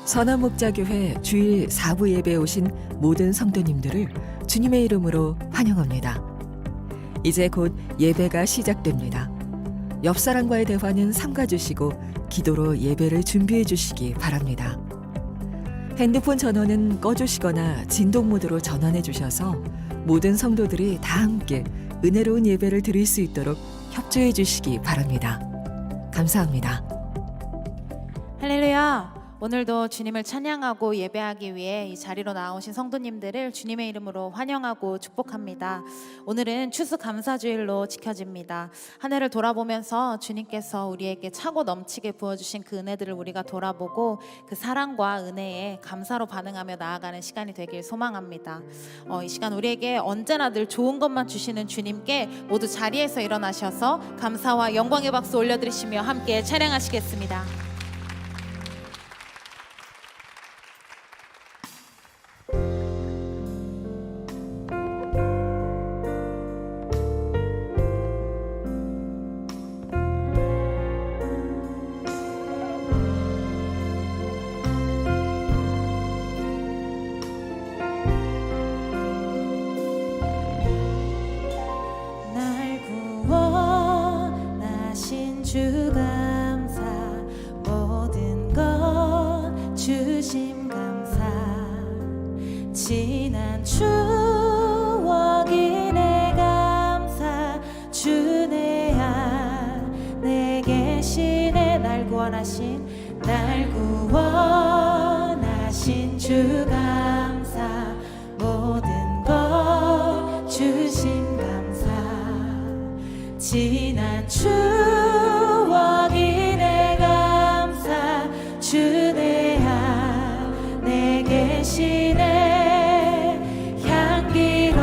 선한목자교회 주일 4부 예배에 오신 모든 성도님들을 주님의 이름으로 환영합니다. 이제 곧 예배가 시작됩니다. 옆 사람과의 대화는 삼가주시고 기도로 예배를 준비해 주시기 바랍니다. 핸드폰 전원은 꺼주시거나 진동 모드로 전환해 주셔서 모든 성도들이 다 함께 은혜로운 예배를 드릴 수 있도록 협조해 주시기 바랍니다. 감사합니다. 할렐루야! 오늘도 주님을 찬양하고 예배하기 위해 이 자리로 나오신 성도님들을 주님의 이름으로 환영하고 축복합니다. 오늘은 추수감사주일로 지켜집니다. 한 해를 돌아보면서 주님께서 우리에게 차고 넘치게 부어주신 그 은혜들을 우리가 돌아보고 그 사랑과 은혜에 감사로 반응하며 나아가는 시간이 되길 소망합니다. 이 시간 우리에게 언제나 늘 좋은 것만 주시는 주님께 모두 자리에서 일어나셔서 감사와 영광의 박수 올려드리시며 함께 찬양하시겠습니다. 주 감사 모든 것 주심 감사 지난 추억이 내 감사 주 내 안에 계시네 날 구원하신 주 감사 모든 것 주심 감사 지난 추억이 내 감사 주 내 안에 계시네 향기로운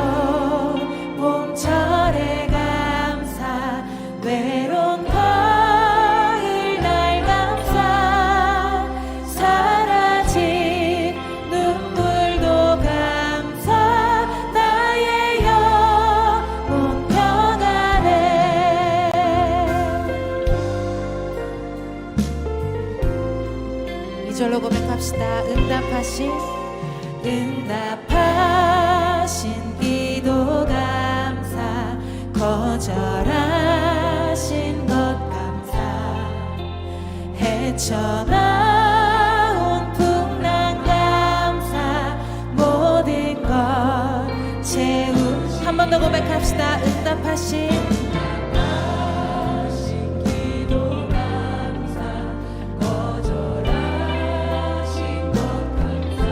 봄철의 감사 외로운 가을 날 감사 사라진 눈물도 감사 나의 영혼 평안해 이절로 고백합시다. 응답하신 기도 감사 거절하신 것 감사 헤쳐나온 풍랑 감사 모든 것 채운 한 번 더 고백합시다. 응답하신 기도 감사 거절하신 것 감사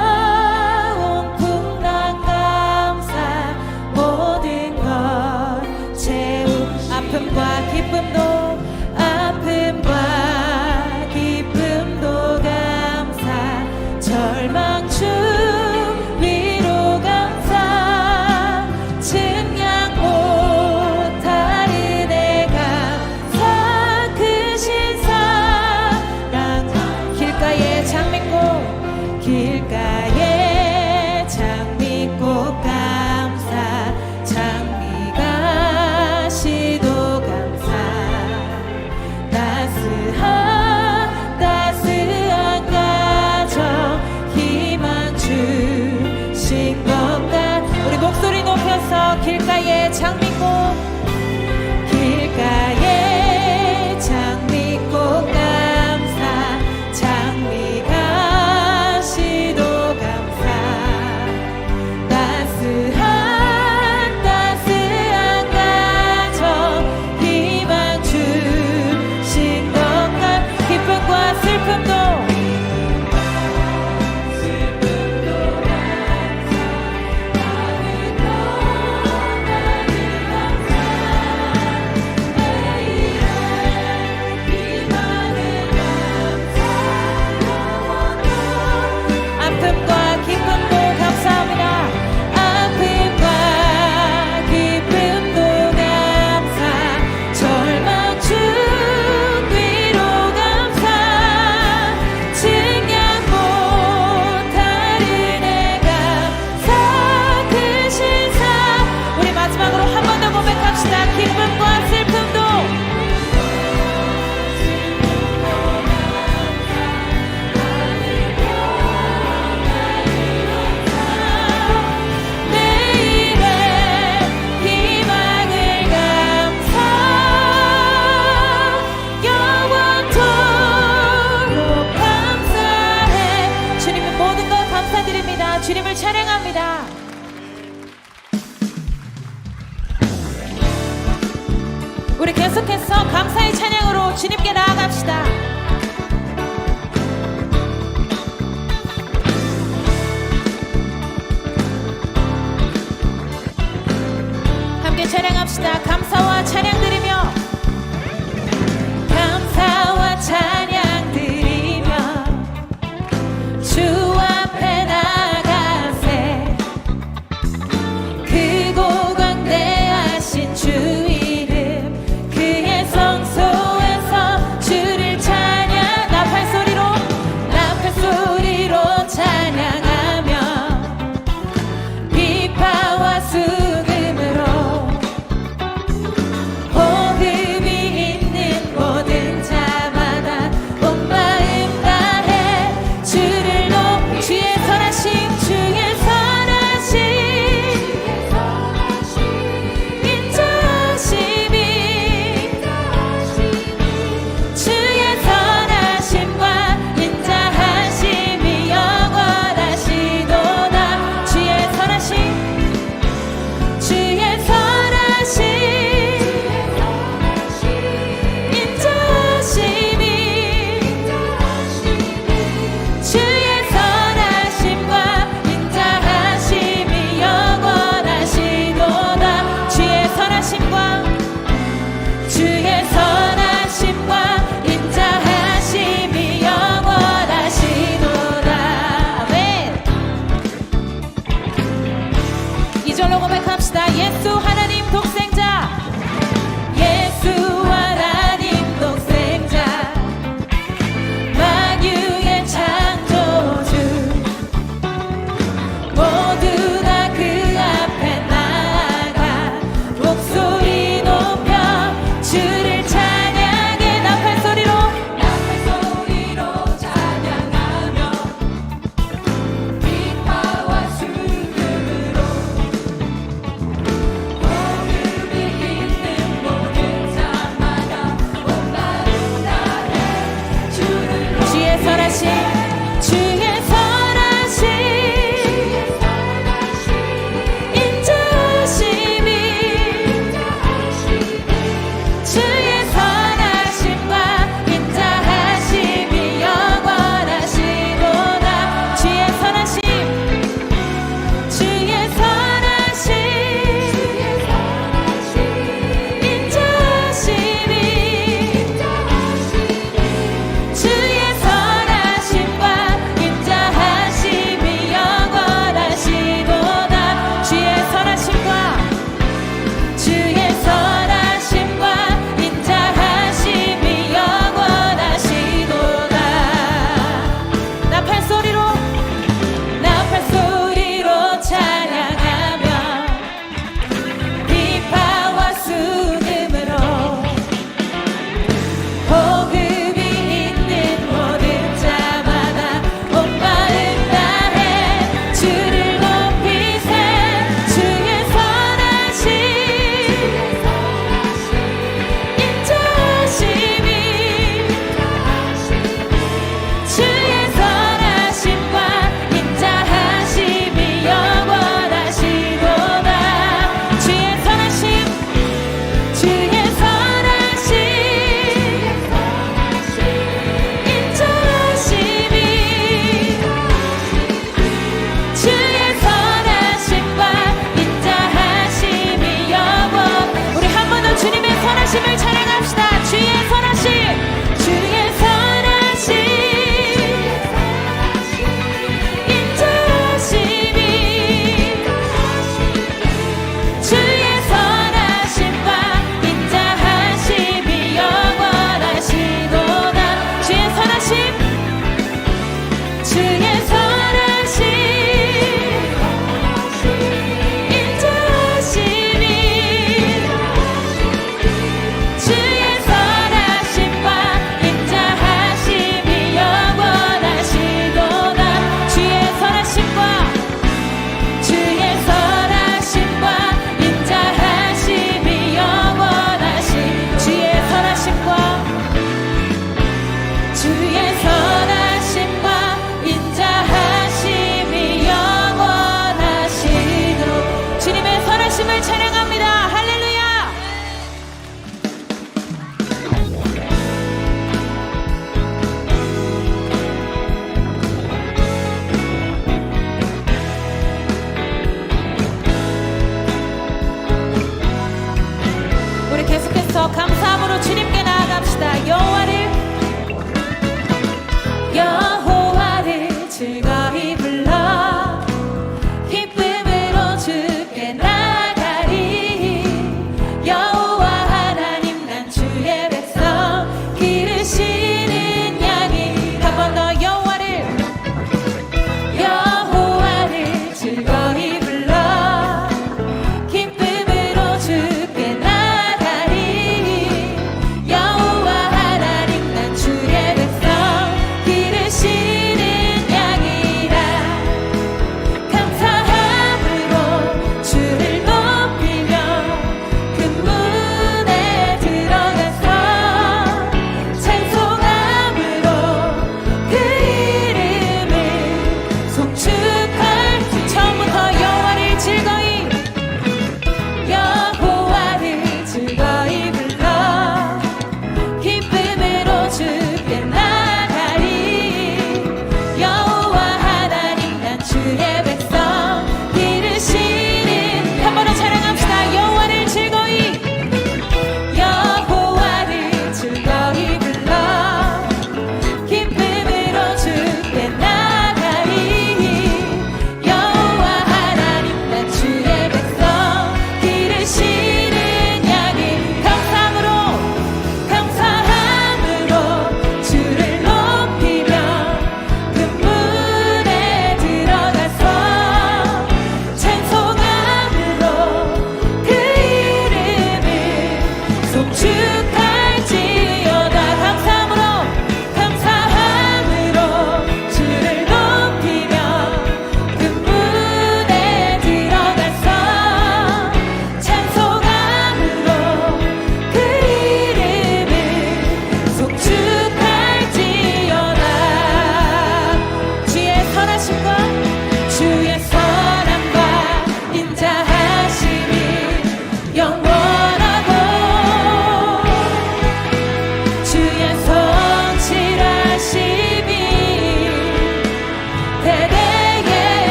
헤쳐나온 풍랑 감사 모든 것 채운 아픔과 기쁨도 감사 절망 중 위로 감사 증량 못할 은혜 감사 크신 사랑 길가에 장미꽃 감사 장미가 시도 감사 따스한 가정 희망 주신 것같 우리 목소리 높여서 길가에 장미꽃 감사 장미가 시도 감사 따스한 가정 희망 주신 것같 기쁨과 슬픔도 감사 우리 계속해서 감사의 찬양으로 주님께 나아갑시다. 함께 찬양합시다. 감사와 찬양 드리며, 감사와 찬양 드리며 주 앞에 나가세. 크고 광대하신 주 이름, 그의 성소에서 주를 찬양. 나팔소리로 찬양하며 비파와 수금으로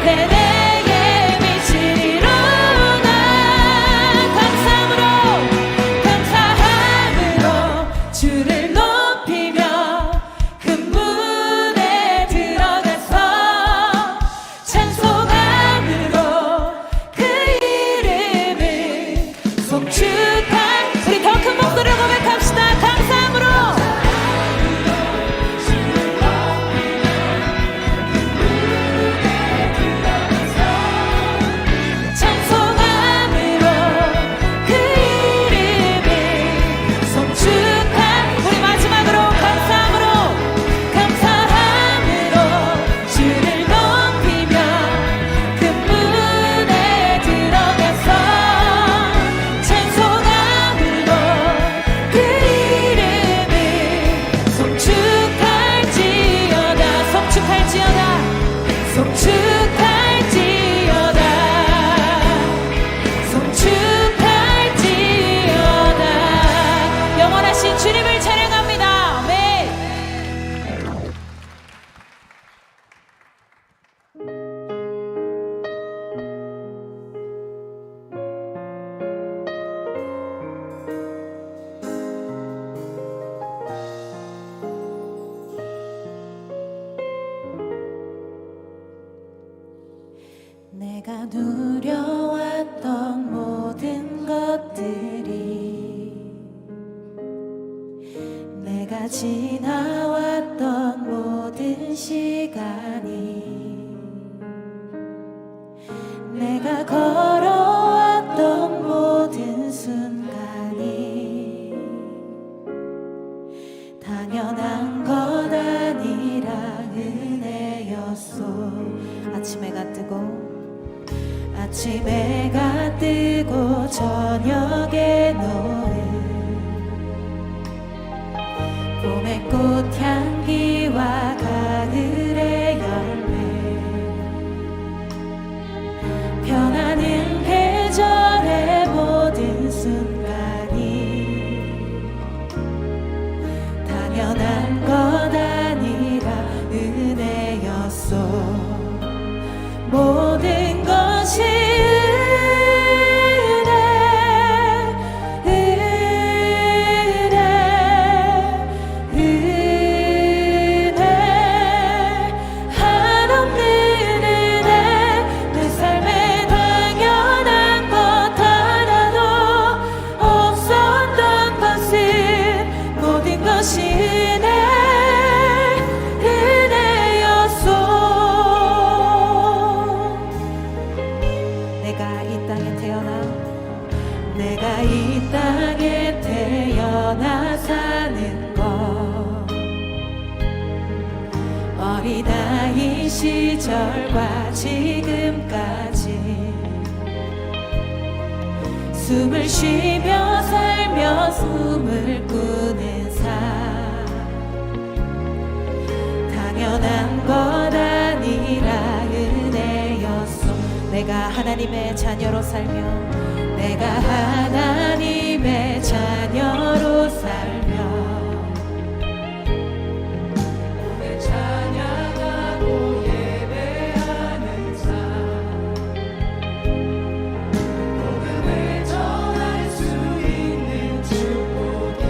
내게 빛을 이루나 감사함으로 주를 높이며 큰 문에 들어가서 찬송함으로 그 이름을 송축할 우리 더 큰 목소리로 고백합시다. 감사함으로 찬송함으로 그 이름을 송축한 우리 마지막으로 감사함으로 주를 높이며 그 문에 들어가서 찬송함으로 그 이름을 송축할지어다 송축할지어다 송축할지어다 송축할지어다 영원하신 주님을 찬양합니다. 아멘. 내가 누려왔던 모든 것들이 내가 지나왔던 모든 시간이 내가 걸어왔던 모든 순간이 당연한 것 아니라 은혜였소. 아침 해가 뜨고 저녁에 노을 봄의 꽃향기와 가을의 열매 변하는 계절의 모든 순간이 당연한 것 아니라 은혜였소. 모든 것이 내가 이 땅에 태어나 사는 것 어린아이 시절과 지금까지 숨을 쉬며 살며 숨을 꾸는 삶 당연한 것 아니라 은혜였소. 내가 하나님의 자녀로 살며 내가 하나님의 자녀로 살며 오늘 찬양하고 예배하는 삶 복음을 전할 수 있는 축복이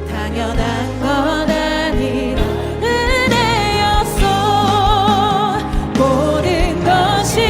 당연한 것 아니라 은혜였소. 모든 것이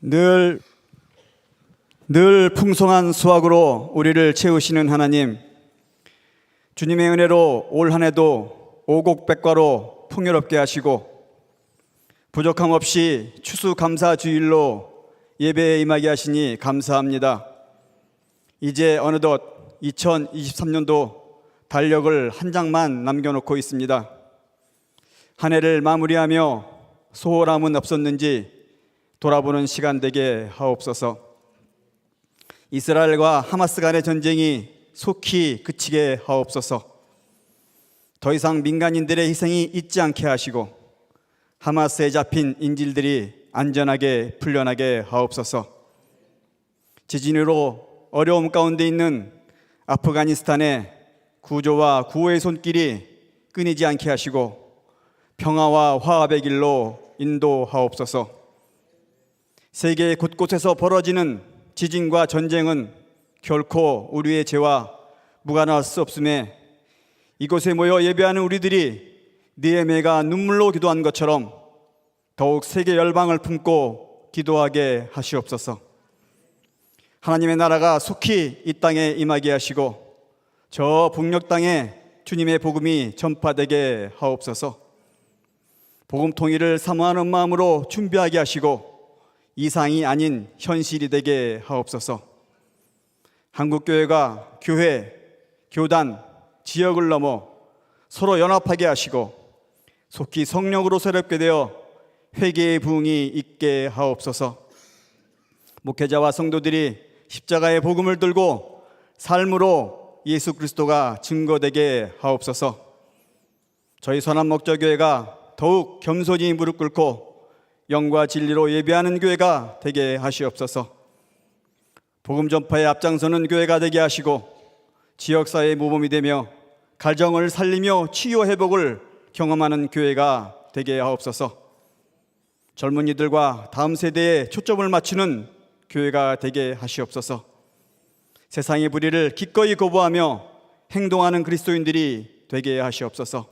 늘 풍성한 수확으로 우리를 채우시는 하나님, 주님의 은혜로 올 한 해도 오곡백과로 풍요롭게 하시고 부족함 없이 추수감사주일로 예배에 임하게 하시니 감사합니다. 이제 어느덧 2023년도 달력을 한 장만 남겨놓고 있습니다. 한 해를 마무리하며 소홀함은 없었는지 돌아보는 시간 되게 하옵소서. 이스라엘과 하마스 간의 전쟁이 속히 그치게 하옵소서. 더 이상 민간인들의 희생이 있지 않게 하시고 하마스에 잡힌 인질들이 안전하게 풀려나게 하옵소서. 지진으로 어려움 가운데 있는 아프가니스탄의 구조와 구호의 손길이 끊이지 않게 하시고 평화와 화합의 길로 인도하옵소서. 세계 곳곳에서 벌어지는 지진과 전쟁은 결코 우리의 죄와 무관할 수 없음에 이곳에 모여 예배하는 우리들이 느헤미야가 눈물로 기도한 것처럼 더욱 세계 열방을 품고 기도하게 하시옵소서. 하나님의 나라가 속히 이 땅에 임하게 하시고 저 북녘 땅에 주님의 복음이 전파되게 하옵소서. 복음 통일을 사모하는 마음으로 준비하게 하시고 이상이 아닌 현실이 되게 하옵소서. 한국교회가 교회, 교단, 지역을 넘어 서로 연합하게 하시고 속히 성령으로 새롭게 되어 회개의 부흥이 있게 하옵소서. 목회자와 성도들이 십자가의 복음을 들고 삶으로 예수 그리스도가 증거되게 하옵소서. 저희 선한목자교회가 더욱 겸손히 무릎 꿇고 영과 진리로 예배하는 교회가 되게 하시옵소서. 복음 전파에 앞장서는 교회가 되게 하시고 지역사회의 모범이 되며 가정을 살리며 치유 회복을 경험하는 교회가 되게 하옵소서. 젊은이들과 다음 세대에 초점을 맞추는 교회가 되게 하시옵소서. 세상의 불의를 기꺼이 거부하며 행동하는 그리스도인들이 되게 하시옵소서.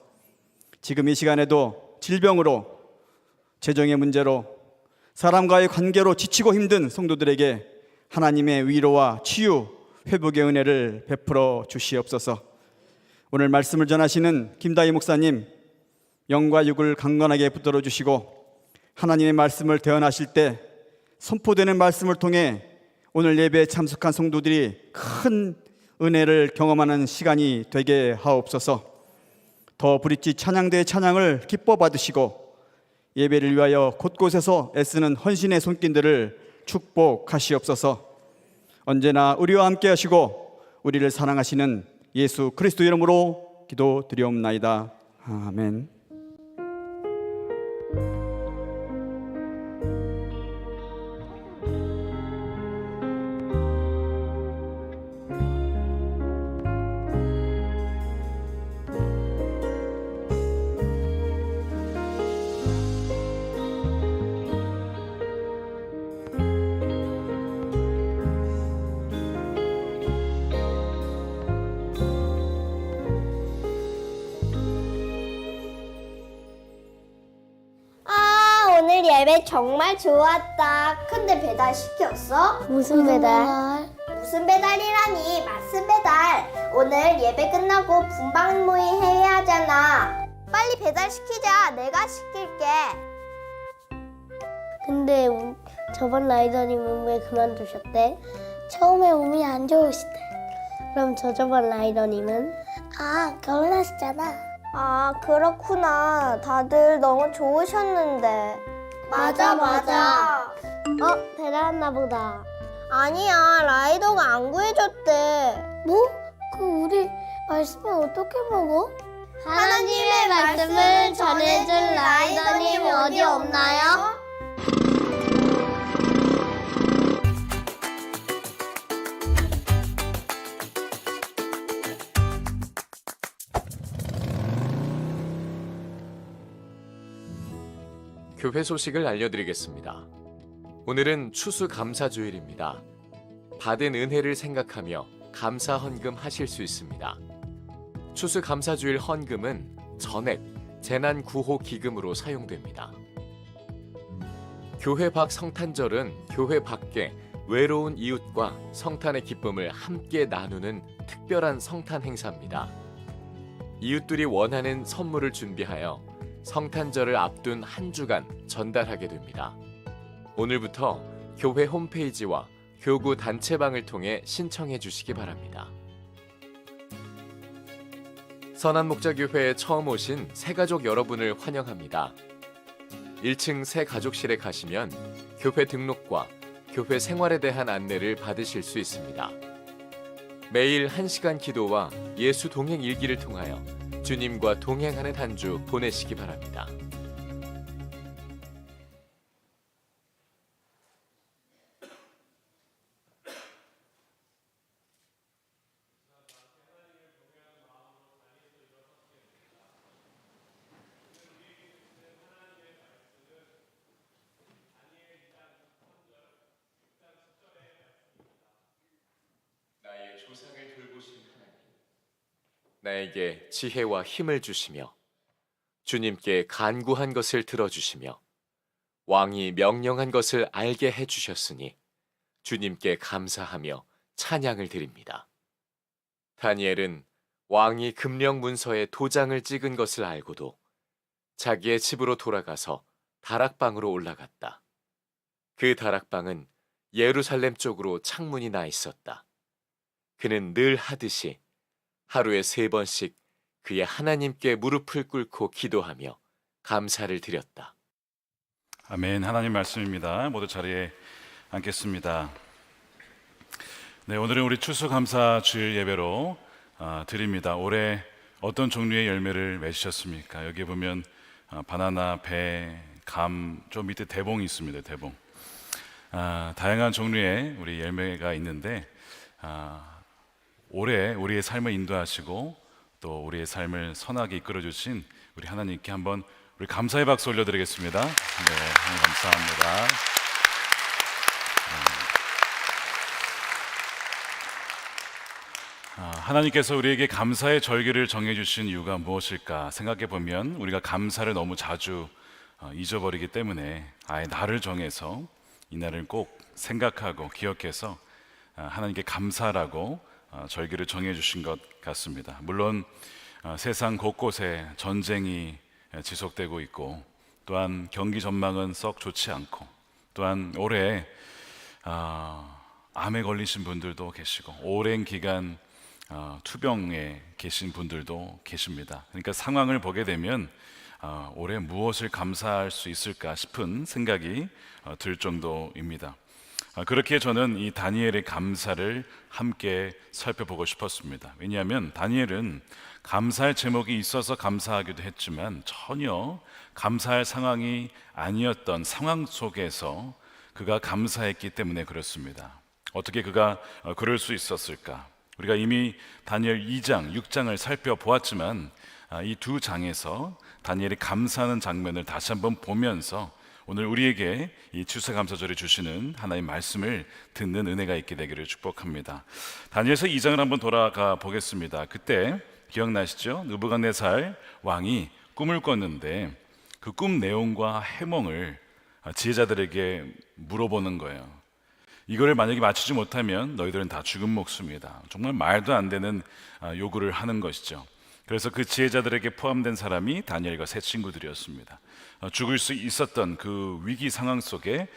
지금 이 시간에도 질병으로, 재정의 문제로, 사람과의 관계로 지치고 힘든 성도들에게 하나님의 위로와 치유, 회복의 은혜를 베풀어 주시옵소서. 오늘 말씀을 전하시는 김다희 목사님, 영과 육을 강건하게 붙들어 주시고 하나님의 말씀을 대언하실 때 선포되는 말씀을 통해 오늘 예배에 참석한 성도들이 큰 은혜를 경험하는 시간이 되게 하옵소서. 더 브릿지 찬양대의 찬양을 기뻐 받으시고 예배를 위하여 곳곳에서 애쓰는 헌신의 손길들을 축복하시옵소서. 언제나 우리와 함께 하시고 우리를 사랑하시는 예수 그리스도 이름으로 기도드리옵나이다. 아멘. 오늘 예배 정말 좋았다. 근데 배달 시켰어? 무슨 배달? 무슨 배달이라니? 말씀 배달. 오늘 예배 끝나고 분방 모임 해야 하잖아. 빨리 배달 시키자. 내가 시킬게. 근데 저번 라이더님은 왜 그만두셨대? 처음에 몸이 안 좋으시대. 그럼 저번 라이더님은? 결혼하셨잖아. 아, 그렇구나. 다들 너무 좋으셨는데. 맞아. 배달왔나 보다. 아니야, 라이더가 안 구해줬대. 뭐? 그럼 우리 말씀을 어떻게 먹어? 하나님의 말씀을 전해줄 라이더님 어디 없나요? 교회 소식을 알려드리겠습니다. 오늘은 추수감사주일입니다. 받은 은혜를 생각하며 감사 헌금 하실 수 있습니다. 추수감사주일 헌금은 전액 재난구호기금으로 사용됩니다. 교회 밖 성탄절은 교회 밖에 외로운 이웃과 성탄의 기쁨을 함께 나누는 특별한 성탄 행사입니다. 이웃들이 원하는 선물을 준비하여 성탄절을 앞둔 한 주간 전달하게 됩니다. 오늘부터 교회 홈페이지와 교구 단체방을 통해 신청해 주시기 바랍니다. 선한목자교회에 처음 오신 새가족 여러분을 환영합니다. 1층 새가족실에 가시면 교회 등록과 교회 생활에 대한 안내를 받으실 수 있습니다. 매일 1시간 기도와 예수 동행 일기를 통하여 주님과 동행하는 한 주 보내시기 바랍니다. 나의 조상을 돌보신 하나님, 나에게 지혜와 힘을 주시며 주님께 간구한 것을 들어주시며 왕이 명령한 것을 알게 해주셨으니 주님께 감사하며 찬양을 드립니다. 다니엘은 왕이 금령 문서에 도장을 찍은 것을 알고도 자기의 집으로 돌아가서 다락방으로 올라갔다. 그 다락방은 예루살렘 쪽으로 창문이 나 있었다. 그는 늘 하듯이 하루에 3번씩 그의 하나님께 무릎을 꿇고 기도하며 감사를 드렸다. 아멘. 하나님 말씀입니다. 모두 자리에 앉겠습니다. 네, 오늘은 우리 추수감사 주일 예배로 드립니다. 올해 어떤 종류의 열매를 맺으셨습니까? 여기 보면 바나나, 배, 감, 좀 밑에 대봉이 있습니다. 대봉. 다양한 종류의 우리 열매가 있는데 올해 우리의 삶을 인도하시고 또 우리의 삶을 선하게 이끌어주신 우리 하나님께 한번 우리 감사의 박수 올려드리겠습니다. 네, 하나님 감사합니다. 하나님께서 우리에게 감사의 절기를 정해주신 이유가 무엇일까 생각해 보면 우리가 감사를 너무 자주 잊어버리기 때문에 아예 날을 정해서 이 날을 꼭 생각하고 기억해서 하나님께 감사라고 절기를 정해주신 것 같습니다. 물론 세상 곳곳에 전쟁이 지속되고 있고 또한 경기 전망은 썩 좋지 않고 또한 올해 암에 걸리신 분들도 계시고 오랜 기간 투병에 계신 분들도 계십니다. 그러니까 상황을 보게 되면 올해 무엇을 감사할 수 있을까 싶은 생각이 들 정도입니다. 그렇게 저는 이 다니엘의 감사를 함께 살펴보고 싶었습니다. 왜냐하면 다니엘은 감사할 제목이 있어서 감사하기도 했지만 전혀 감사할 상황이 아니었던 상황 속에서 그가 감사했기 때문에 그렇습니다. 어떻게 그가 그럴 수 있었을까? 우리가 이미 다니엘 2장, 6장을 살펴보았지만 이 두 장에서 다니엘이 감사하는 장면을 다시 한번 보면서 오늘 우리에게 이 추수감사절에 주시는 하나님의 말씀을 듣는 은혜가 있게 되기를 축복합니다. 다니엘서 2장을 한번 돌아가 보겠습니다. 그때 기억나시죠? 느부갓네살 왕이 꿈을 꿨는데 그 꿈 내용과 해몽을 지혜자들에게 물어보는 거예요. 이거를 만약에 맞추지 못하면 너희들은 다 죽은 목숨이다. 정말 말도 안 되는 요구를 하는 것이죠. 그래서 그 지혜자들에게 포함된 사람이 다니엘과 세 친구들이었습니다. 죽을 수 있었던 그 위기 상황 속에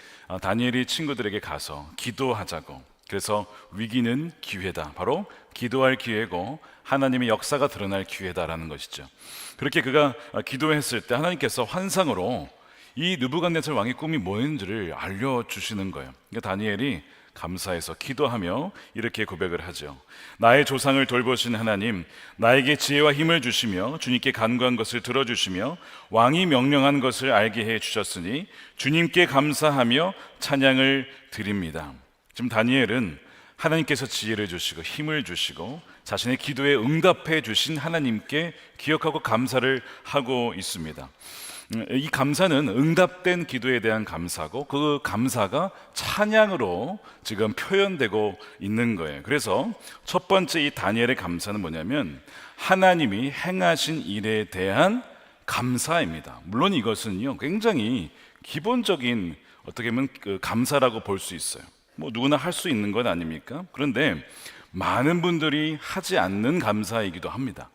다니엘이 친구들에게 가서 기도하자고, 그래서 위기는 기회다, 바로 기도할 기회고 하나님의 역사가 드러날 기회다라는 것이죠. 그렇게 그가 기도했을 때 하나님께서 환상으로 이 느부갓네살 왕의 꿈이 뭐였는지를 알려주시는 거예요. 그러니까 다니엘이 감사해서 기도하며 이렇게 고백을 하죠. 나의 조상을 돌보신 하나님, 나에게 지혜와 힘을 주시며 주님께 간구한 것을 들어주시며 왕이 명령한 것을 알게 해주셨으니 주님께 감사하며 찬양을 드립니다. 지금 다니엘은 하나님께서 지혜를 주시고 힘을 주시고 자신의 기도에 응답해 주신 하나님께 기억하고 감사를 하고 있습니다. 이 감사는 응답된 기도에 대한 감사고 그 감사가 찬양으로 지금 표현되고 있는 거예요. 그래서 첫 번째 이 다니엘의 감사는 뭐냐면 하나님이 행하신 일에 대한 감사입니다. 물론 이것은요 굉장히 기본적인 어떻게 보면 그 감사라고 볼 수 있어요. 뭐 누구나 할 수 있는 건 아닙니까? 그런데 많은 분들이 하지 않는 감사이기도 합니다.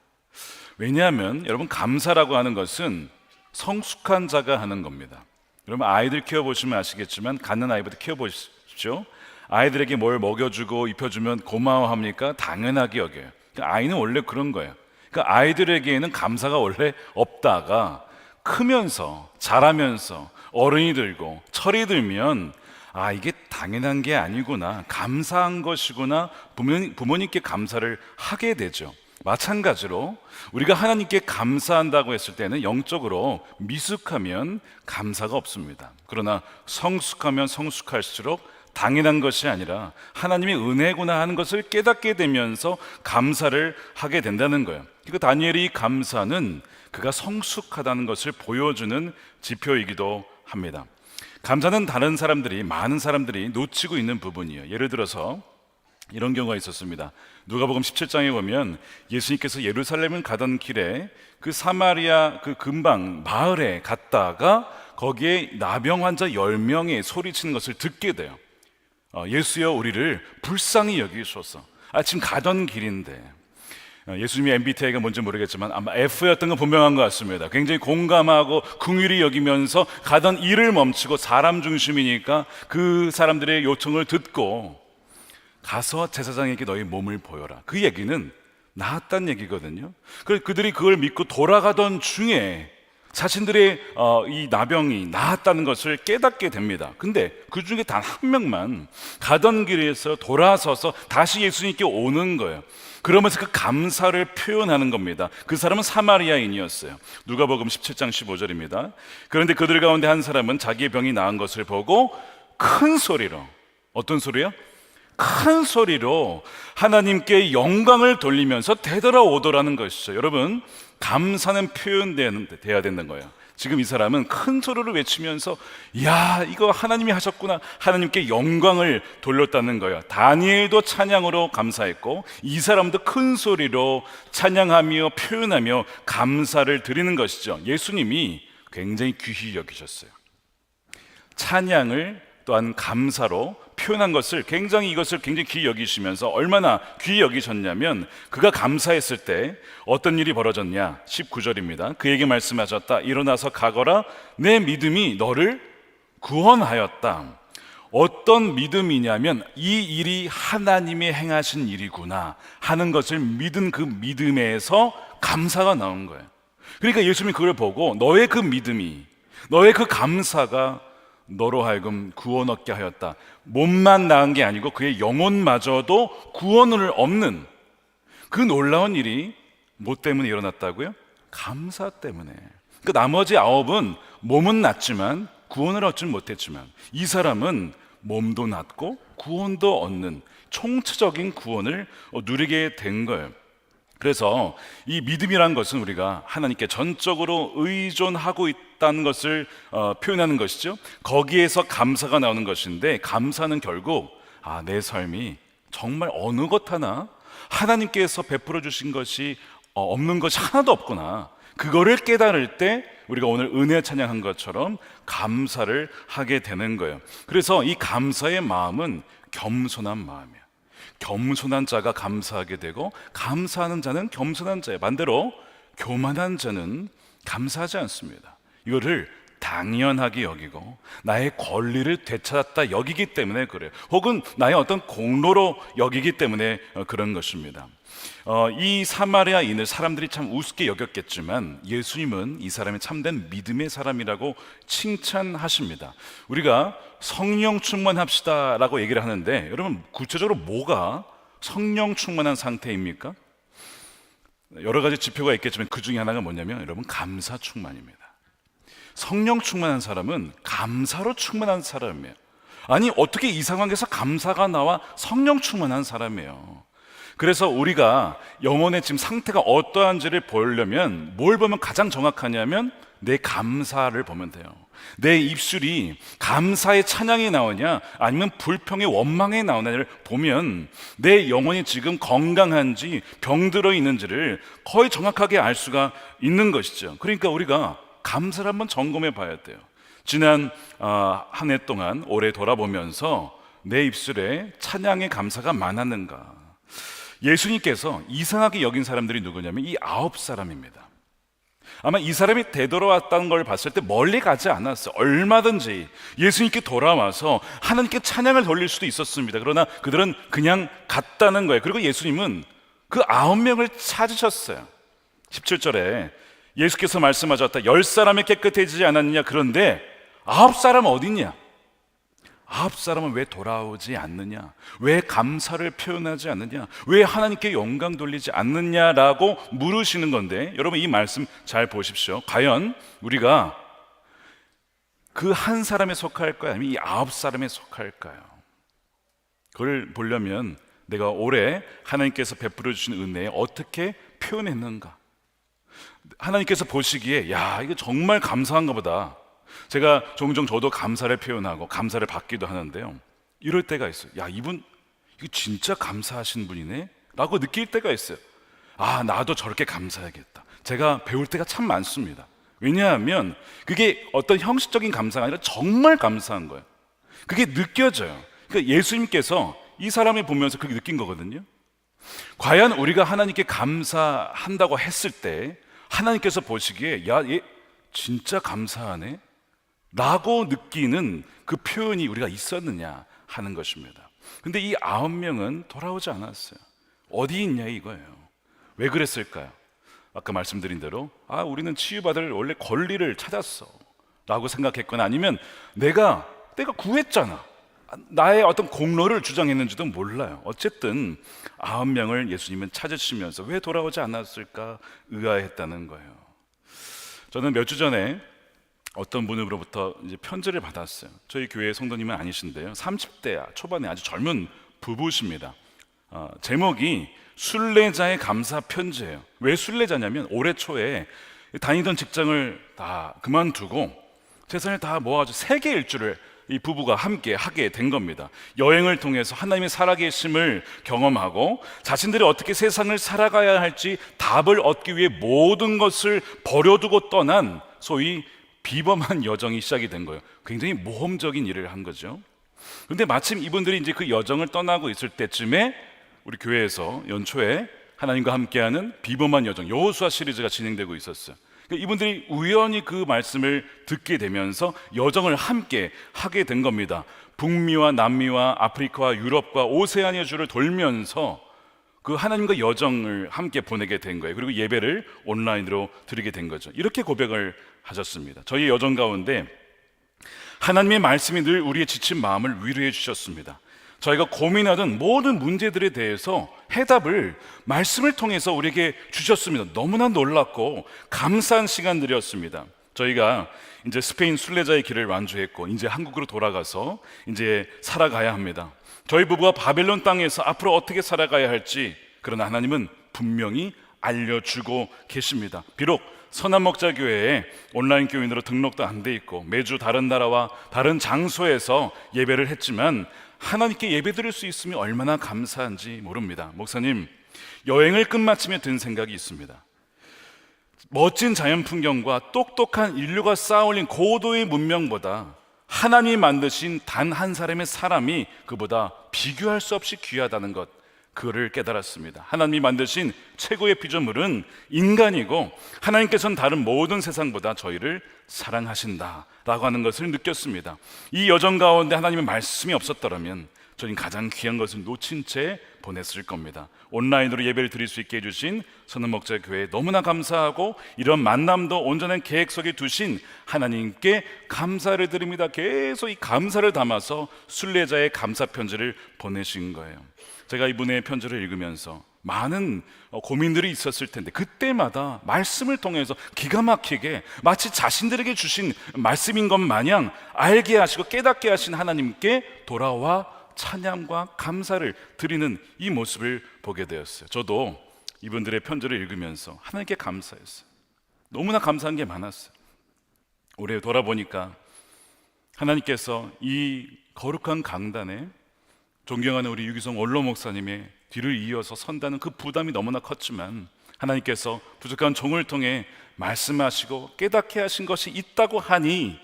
왜냐하면 여러분, 감사라고 하는 것은 성숙한 자가 하는 겁니다. 여러분, 아이들 키워보시면 아시겠지만 갖는 아이부터 키워보십시오. 아이들에게 뭘 먹여주고 입혀주면 고마워합니까? 당연하게 여겨요. 그러니까 아이는 원래 그런 거예요. 그러니까 아이들에게는 감사가 원래 없다가 크면서 자라면서 어른이 들고 철이 들면 아, 이게 당연한 게 아니구나, 감사한 것이구나, 부모님께 감사를 하게 되죠. 마찬가지로 우리가 하나님께 감사한다고 했을 때는 영적으로 미숙하면 감사가 없습니다. 그러나 성숙하면 성숙할수록 당연한 것이 아니라 하나님의 은혜구나 하는 것을 깨닫게 되면서 감사를 하게 된다는 거예요. 그리고 다니엘이 감사는 그가 성숙하다는 것을 보여주는 지표이기도 합니다. 감사는 많은 사람들이 놓치고 있는 부분이에요. 예를 들어서 이런 경우가 있었습니다. 누가복음 17장에 보면 예수님께서 예루살렘을 가던 길에 그 사마리아 그 근방 마을에 갔다가 거기에 나병 환자 10명이 소리치는 것을 듣게 돼요. 예수여, 우리를 불쌍히 여기소서. 지금 가던 길인데, 예수님의 MBTI가 뭔지 모르겠지만 아마 F였던 건 분명한 것 같습니다. 굉장히 공감하고 긍휼히 여기면서 가던 일을 멈추고, 사람 중심이니까 그 사람들의 요청을 듣고 가서 제사장에게 너희 몸을 보여라. 그 얘기는 나았다는 얘기거든요. 그들이 그걸 믿고 돌아가던 중에 자신들의 이 나병이 나았다는 것을 깨닫게 됩니다. 근데 그 중에 단 한 명만 가던 길에서 돌아서서 다시 예수님께 오는 거예요. 그러면서 그 감사를 표현하는 겁니다. 그 사람은 사마리아인이었어요. 누가복음 17장 15절입니다. 그런데 그들 가운데 한 사람은 자기의 병이 나은 것을 보고 큰 소리로, 어떤 소리요? 큰 소리로 하나님께 영광을 돌리면서 되돌아오더라는 것이죠. 여러분, 감사는 표현돼야 된다는 거예요. 지금 이 사람은 큰 소리로 외치면서 야, 이거 하나님이 하셨구나, 하나님께 영광을 돌렸다는 거예요. 다니엘도 찬양으로 감사했고 이 사람도 큰 소리로 찬양하며 표현하며 감사를 드리는 것이죠. 예수님이 굉장히 귀히 여기셨어요. 찬양을 또한 감사로 표현한 것을 이것을 굉장히 귀히 여기시면서 얼마나 귀히 여기셨냐면, 그가 감사했을 때 어떤 일이 벌어졌냐? 19절입니다. 그에게 말씀하셨다. 일어나서 가거라. 내 믿음이 너를 구원하였다. 어떤 믿음이냐면 이 일이 하나님이 행하신 일이구나 하는 것을 믿은 그 믿음에서 감사가 나온 거예요. 그러니까 예수님이 그걸 보고 너의 그 믿음이, 너의 그 감사가 너로 하여금 구원 얻게 하였다. 몸만 나은 게 아니고 그의 영혼마저도 구원을 얻는 그 놀라운 일이 뭐 때문에 일어났다고요? 감사 때문에. 그 나머지 9은 몸은 낫지만 구원을 얻지는 못했지만 이 사람은 몸도 낫고 구원도 얻는 총체적인 구원을 누리게 된 거예요. 그래서 이 믿음이란 것은 우리가 하나님께 전적으로 의존하고 있다는 것을 표현하는 것이죠. 거기에서 감사가 나오는 것인데, 감사는 결국 내 삶이 정말 어느 것 하나 하나님께서 베풀어 주신 것이 없는 것이 하나도 없구나, 그거를 깨달을 때 우리가 오늘 은혜 찬양한 것처럼 감사를 하게 되는 거예요. 그래서 이 감사의 마음은 겸손한 마음이에요. 겸손한 자가 감사하게 되고 감사하는 자는 겸손한 자예요. 반대로 교만한 자는 감사하지 않습니다. 이거를 당연하게 여기고 나의 권리를 되찾았다 여기기 때문에 그래요. 혹은 나의 어떤 공로로 여기기 때문에 그런 것입니다. 이 사마리아인을 사람들이 참 우습게 여겼겠지만 예수님은 이 사람이 참된 믿음의 사람이라고 칭찬하십니다. 우리가 성령 충만합시다 라고 얘기를 하는데, 여러분 구체적으로 뭐가 성령 충만한 상태입니까? 여러 가지 지표가 있겠지만 그 중에 하나가 뭐냐면 여러분, 감사 충만입니다. 성령 충만한 사람은 감사로 충만한 사람이에요. 아니, 어떻게 이 상황에서 감사가 나와? 성령 충만한 사람이에요. 그래서 우리가 영혼의 지금 상태가 어떠한지를 보려면 뭘 보면 가장 정확하냐면 내 감사를 보면 돼요. 내 입술이 감사의 찬양이 나오냐 아니면 불평의 원망이 나오냐를 보면 내 영혼이 지금 건강한지 병들어 있는지를 거의 정확하게 알 수가 있는 것이죠. 그러니까 우리가 감사를 한번 점검해 봐야 돼요. 지난 한 해 동안 올해 돌아보면서 내 입술에 찬양의 감사가 많았는가? 예수님께서 이상하게 여긴 사람들이 누구냐면 이 9사람입니다. 아마 이 사람이 되돌아왔다는 걸 봤을 때 멀리 가지 않았어요. 얼마든지 예수님께 돌아와서 하나님께 찬양을 돌릴 수도 있었습니다. 그러나 그들은 그냥 갔다는 거예요. 그리고 예수님은 그 9명을 찾으셨어요. 17절에 예수께서 말씀하셨다. 10사람이 깨끗해지지 않았느냐? 그런데 9사람 어딨냐? 9사람은 왜 돌아오지 않느냐? 왜 감사를 표현하지 않느냐? 왜 하나님께 영광 돌리지 않느냐라고 물으시는 건데, 여러분 이 말씀 잘 보십시오. 과연 우리가 그 한 사람에 속할까요? 아니면 이 9사람에 속할까요? 그걸 보려면 내가 올해 하나님께서 베풀어 주신 은혜에 어떻게 표현했는가? 하나님께서 보시기에 야, 이거 정말 감사한가 보다. 제가 종종 저도 감사를 표현하고 감사를 받기도 하는데요, 이럴 때가 있어요. 야, 이분 이거 진짜 감사하신 분이네 라고 느낄 때가 있어요. 아, 나도 저렇게 감사해야겠다. 제가 배울 때가 참 많습니다. 왜냐하면 그게 어떤 형식적인 감사가 아니라 정말 감사한 거예요. 그게 느껴져요. 그러니까 예수님께서 이 사람을 보면서 그렇게 느낀 거거든요. 과연 우리가 하나님께 감사한다고 했을 때 하나님께서 보시기에 야, 얘 진짜 감사하네 라고 느끼는 그 표현이 우리가 있었느냐 하는 것입니다. 근데 이 9명은 돌아오지 않았어요. 어디 있냐 이거예요. 왜 그랬을까요? 아까 말씀드린 대로 우리는 치유받을 원래 권리를 찾았어 라고 생각했거나, 아니면 내가 구했잖아, 나의 어떤 공로를 주장했는지도 몰라요. 어쨌든 9명을 예수님은 찾으시면서 왜 돌아오지 않았을까 의아했다는 거예요. 저는 몇 주 전에 어떤 분으로부터 이제 편지를 받았어요. 저희 교회 성도님은 아니신데요, 30대 초반에 아주 젊은 부부십니다. 제목이 순례자의 감사 편지예요. 왜 순례자냐면 올해 초에 다니던 직장을 다 그만두고 재산을 다 모아서 세계 일주를 이 부부가 함께 하게 된 겁니다. 여행을 통해서 하나님의 살아계심을 경험하고 자신들이 어떻게 세상을 살아가야 할지 답을 얻기 위해 모든 것을 버려두고 떠난 소위 비범한 여정이 시작이 된 거예요. 굉장히 모험적인 일을 한 거죠. 그런데 마침 이분들이 이제 그 여정을 떠나고 있을 때쯤에 우리 교회에서 연초에 하나님과 함께하는 비범한 여정 여호수아 시리즈가 진행되고 있었어요. 이분들이 우연히 그 말씀을 듣게 되면서 여정을 함께 하게 된 겁니다. 북미와 남미와 아프리카와 유럽과 오세아니아 주를 돌면서 그 하나님과 여정을 함께 보내게 된 거예요. 그리고 예배를 온라인으로 드리게 된 거죠. 이렇게 고백을 하셨습니다. 저희 여정 가운데 하나님의 말씀이 늘 우리의 지친 마음을 위로해 주셨습니다. 저희가 고민하던 모든 문제들에 대해서 해답을 말씀을 통해서 우리에게 주셨습니다. 너무나 놀랍고 감사한 시간들이었습니다. 저희가 이제 스페인 순례자의 길을 완주했고 이제 한국으로 돌아가서 이제 살아가야 합니다. 저희 부부가 바벨론 땅에서 앞으로 어떻게 살아가야 할지, 그러나 하나님은 분명히 알려주고 계십니다. 비록 선한목자교회에 온라인 교인으로 등록도 안 돼 있고 매주 다른 나라와 다른 장소에서 예배를 했지만 하나님께 예배드릴 수 있으면 얼마나 감사한지 모릅니다. 목사님, 여행을 끝마치며 든 생각이 있습니다. 멋진 자연 풍경과 똑똑한 인류가 쌓아올린 고도의 문명보다 하나님이 만드신 단 한 사람의 사람이 그보다 비교할 수 없이 귀하다는 것, 그거를 깨달았습니다. 하나님이 만드신 최고의 피조물은 인간이고 하나님께서는 다른 모든 세상보다 저희를 사랑하신다라고 하는 것을 느꼈습니다. 이 여정 가운데 하나님의 말씀이 없었더라면 저는 가장 귀한 것을 놓친 채 보냈을 겁니다. 온라인으로 예배를 드릴 수 있게 해주신 선한목자교회에 너무나 감사하고 이런 만남도 온전한 계획 속에 두신 하나님께 감사를 드립니다. 계속 이 감사를 담아서 순례자의 감사 편지를 보내신 거예요. 제가 이분의 편지를 읽으면서 많은 고민들이 있었을 텐데 그때마다 말씀을 통해서 기가 막히게 마치 자신들에게 주신 말씀인 것 마냥 알게 하시고 깨닫게 하신 하나님께 돌아와 찬양과 감사를 드리는 이 모습을 보게 되었어요. 저도 이분들의 편지를 읽으면서 하나님께 감사했어요. 너무나 감사한 게 많았어요. 올해 돌아보니까 하나님께서 이 거룩한 강단에 존경하는 우리 유기성 원로 목사님의 뒤를 이어서 선다는 그 부담이 너무나 컸지만 하나님께서 부족한 종을 통해 말씀하시고 깨닫게 하신 것이 있다고 하니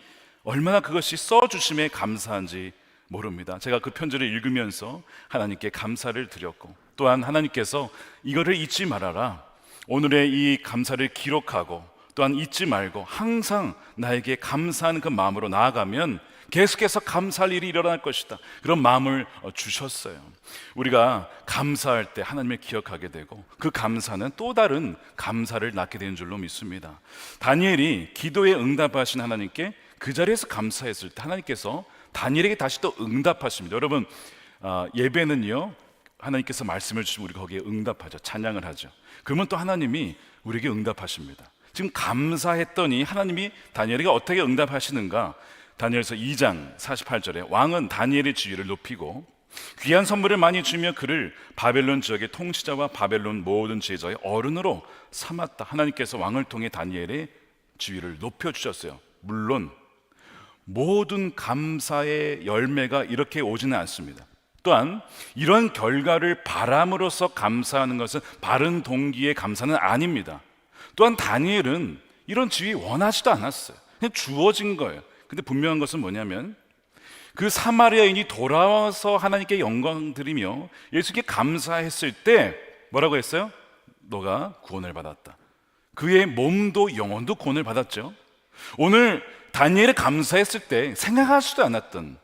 얼마나 그것이 써주심에 감사한지 모릅니다. 제가 그 편지를 읽으면서 하나님께 감사를 드렸고, 또한 하나님께서 이거를 잊지 말아라, 오늘의 이 감사를 기록하고 또한 잊지 말고 항상 나에게 감사하는 그 마음으로 나아가면 계속해서 감사할 일이 일어날 것이다, 그런 마음을 주셨어요. 우리가 감사할 때 하나님을 기억하게 되고 그 감사는 또 다른 감사를 낳게 되는 줄로 믿습니다. 다니엘이 기도에 응답하신 하나님께 그 자리에서 감사했을 때 하나님께서 다니엘에게 다시 또 응답하십니다. 여러분, 예배는요, 하나님께서 말씀을 주시면 우리 거기에 응답하죠. 찬양을 하죠. 그러면 또 하나님이 우리에게 응답하십니다. 지금 감사했더니 하나님이 다니엘에게 어떻게 응답하시는가? 다니엘서 2장 48절에 왕은 다니엘의 지위를 높이고 귀한 선물을 많이 주며 그를 바벨론 지역의 통치자와 바벨론 모든 제자의 어른으로 삼았다. 하나님께서 왕을 통해 다니엘의 지위를 높여주셨어요. 물론 모든 감사의 열매가 이렇게 오지는 않습니다. 또한 이런 결과를 바람으로써 감사하는 것은 바른 동기의 감사는 아닙니다. 또한 다니엘은 이런 지위 원하지도 않았어요. 그냥 주어진 거예요. 근데 분명한 것은 뭐냐면 그 사마리아인이 돌아와서 하나님께 영광 드리며 예수께 감사했을 때 뭐라고 했어요? 너가 구원을 받았다. 그의 몸도 영혼도 구원을 받았죠. 오늘 다니엘이 감사했을 때 생각하지도 않았던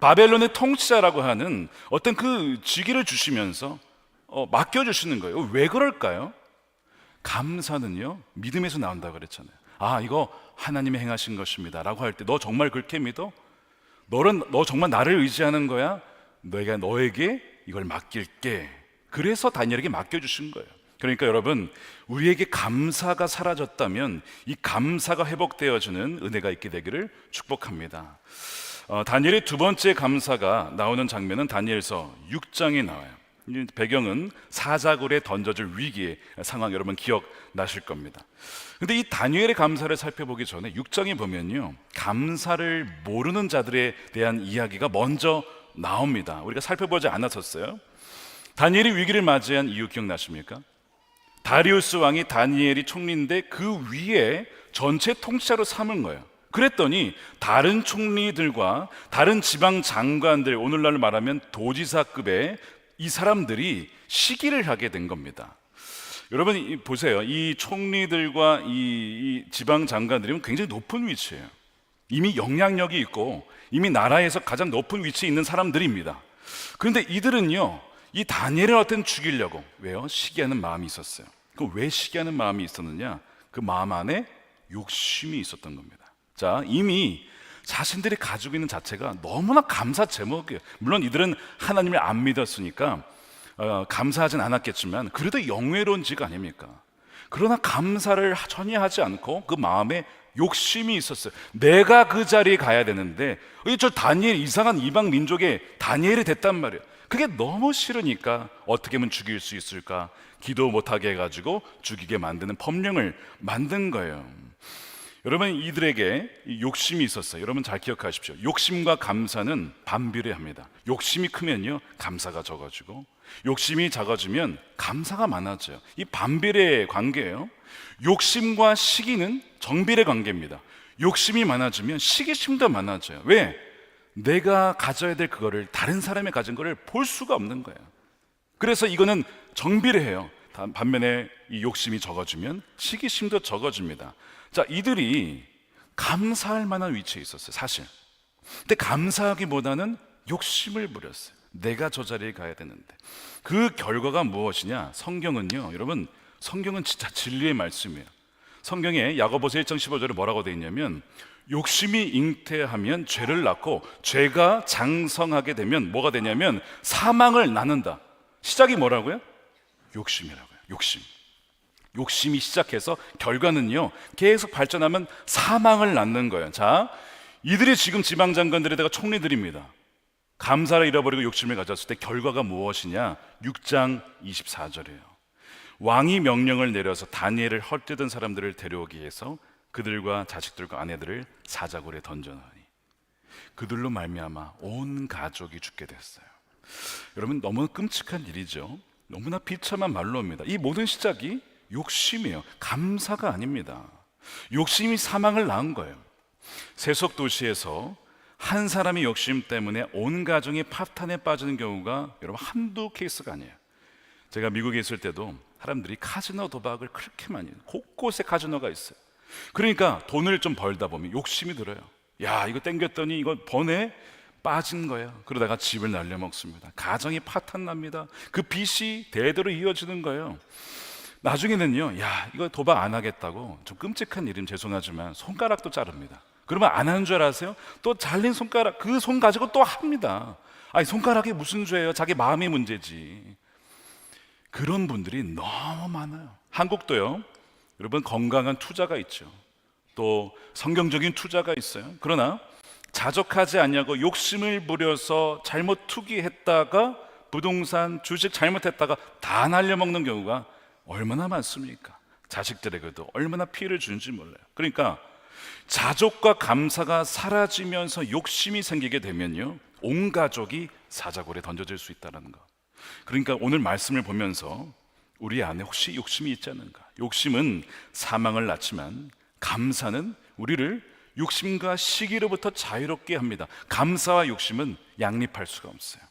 바벨론의 통치자라고 하는 어떤 그 직위를 주시면서 맡겨주시는 거예요. 왜 그럴까요? 감사는요, 믿음에서 나온다고 그랬잖아요. 아, 이거 하나님이 행하신 것입니다 라고 할 때 너 정말 그렇게 믿어? 너 정말 나를 의지하는 거야? 내가 너에게 이걸 맡길게. 그래서 다니엘에게 맡겨주신 거예요. 그러니까 여러분, 우리에게 감사가 사라졌다면 이 감사가 회복되어지는 은혜가 있게 되기를 축복합니다. 다니엘의 두 번째 감사가 나오는 장면은 다니엘서 6장에 나와요. 배경은 사자굴에 던져질 위기의 상황, 여러분 기억나실 겁니다. 근데 이 다니엘의 감사를 살펴보기 전에 6장에 보면요, 감사를 모르는 자들에 대한 이야기가 먼저 나옵니다. 우리가 살펴보지 않았었어요. 다니엘이 위기를 맞이한 이유 기억나십니까? 다리우스 왕이 다니엘이 총리인데 그 위에 전체 통치자로 삼은 거예요. 그랬더니 다른 총리들과 다른 지방 장관들, 오늘날로 말하면 도지사급의 이 사람들이 시기를 하게 된 겁니다. 여러분 보세요. 이 총리들과 이 지방 장관들이면 굉장히 높은 위치예요. 이미 영향력이 있고 이미 나라에서 가장 높은 위치에 있는 사람들입니다. 그런데 이들은요, 이 다니엘을 어떤 죽이려고, 왜요? 시기하는 마음이 있었어요. 그럼 왜 시기하는 마음이 있었느냐? 그 마음 안에 욕심이 있었던 겁니다. 자, 이미 자신들이 가지고 있는 자체가 너무나 감사 제목이에요. 물론 이들은 하나님을 안 믿었으니까 감사하진 않았겠지만 그래도 영예로운 직 아닙니까? 그러나 감사를 전혀 하지 않고 그 마음에 욕심이 있었어요. 내가 그 자리에 가야 되는데 저 다니엘, 이상한 이방 민족의 다니엘이 됐단 말이에요. 그게 너무 싫으니까 어떻게 하면 죽일 수 있을까? 기도 못하게 해가지고 죽이게 만드는 법령을 만든 거예요. 여러분, 이들에게 욕심이 있었어요. 여러분 잘 기억하십시오. 욕심과 감사는 반비례합니다. 욕심이 크면요, 감사가 적어지고, 욕심이 작아지면 감사가 많아져요. 이 반비례의 관계예요. 욕심과 시기는 정비례 관계입니다. 욕심이 많아지면 시기심도 많아져요. 왜? 내가 가져야 될 그거를 다른 사람이 가진 거를 볼 수가 없는 거예요. 그래서 이거는 정비례해요. 반면에 이 욕심이 적어지면 시기심도 적어집니다. 자, 이들이 감사할 만한 위치에 있었어요, 사실. 근데 감사하기보다는 욕심을 부렸어요. 내가 저 자리에 가야 되는데. 그 결과가 무엇이냐? 성경은요, 여러분, 성경은 진짜 진리의 말씀이에요. 성경에 야고보서 1장 15절에 뭐라고 되어 있냐면, 욕심이 잉태하면 죄를 낳고 죄가 장성하게 되면 뭐가 되냐면 사망을 낳는다. 시작이 뭐라고요? 욕심이라고요. 욕심이 시작해서 결과는요, 계속 발전하면 사망을 낳는 거예요. 자, 이들이 지금 지방장관들에다가 총리들입니다. 감사를 잃어버리고 욕심을 가졌을 때 결과가 무엇이냐? 6장 24절이에요. 왕이 명령을 내려서 다니엘을 헐뜯은 사람들을 데려오기 위해서 그들과 자식들과 아내들을 사자굴에 던져넣으니 그들로 말미암아 온 가족이 죽게 됐어요. 여러분, 너무 끔찍한 일이죠. 너무나 비참한 말로입니다. 이 모든 시작이 욕심이에요. 감사가 아닙니다. 욕심이 사망을 낳은 거예요. 세속 도시에서 한 사람의 욕심 때문에 온 가정이 파탄에 빠지는 경우가 여러분 한두 케이스가 아니에요. 제가 미국에 있을 때도 사람들이 카지노 도박을 그렇게 많이 해요. 곳곳에 카지노가 있어요. 그러니까 돈을 좀 벌다 보면 욕심이 들어요. 야, 이거 땡겼더니 이거 번에 빠진 거예요. 그러다가 집을 날려먹습니다. 가정이 파탄납니다. 그 빚이 대대로 이어지는 거예요. 나중에는요, 야, 이거 도박 안 하겠다고, 좀 끔찍한 일은 죄송하지만 손가락도 자릅니다. 그러면 안 하는 줄 아세요? 또 잘린 손가락, 그 손 가지고 또 합니다. 아니, 손가락이 무슨 죄예요? 자기 마음의 문제지. 그런 분들이 너무 많아요. 한국도요, 여러분, 건강한 투자가 있죠. 또 성경적인 투자가 있어요. 그러나 자족하지 않냐고 욕심을 부려서 잘못 투기했다가 부동산, 주식 잘못했다가 다 날려먹는 경우가 얼마나 많습니까? 자식들에게도 얼마나 피해를 주는지 몰라요. 그러니까 자족과 감사가 사라지면서 욕심이 생기게 되면요, 온 가족이 사자굴에 던져질 수 있다는 거. 그러니까 오늘 말씀을 보면서 우리 안에 혹시 욕심이 있지 않은가? 욕심은 사망을 낳지만 감사는 우리를 욕심과 시기로부터 자유롭게 합니다. 감사와 욕심은 양립할 수가 없어요.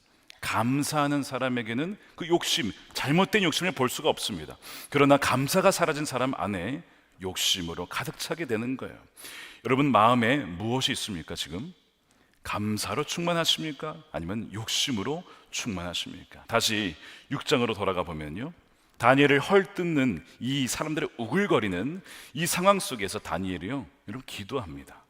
감사하는 사람에게는 그 욕심, 잘못된 욕심을 볼 수가 없습니다. 그러나 감사가 사라진 사람 안에 욕심으로 가득 차게 되는 거예요. 여러분 마음에 무엇이 있습니까? 지금 감사로 충만하십니까? 아니면 욕심으로 충만하십니까? 다시 6장으로 돌아가 보면요, 다니엘을 헐뜯는 이 사람들의 우글거리는 이 상황 속에서 다니엘이요, 여러분 기도합니다.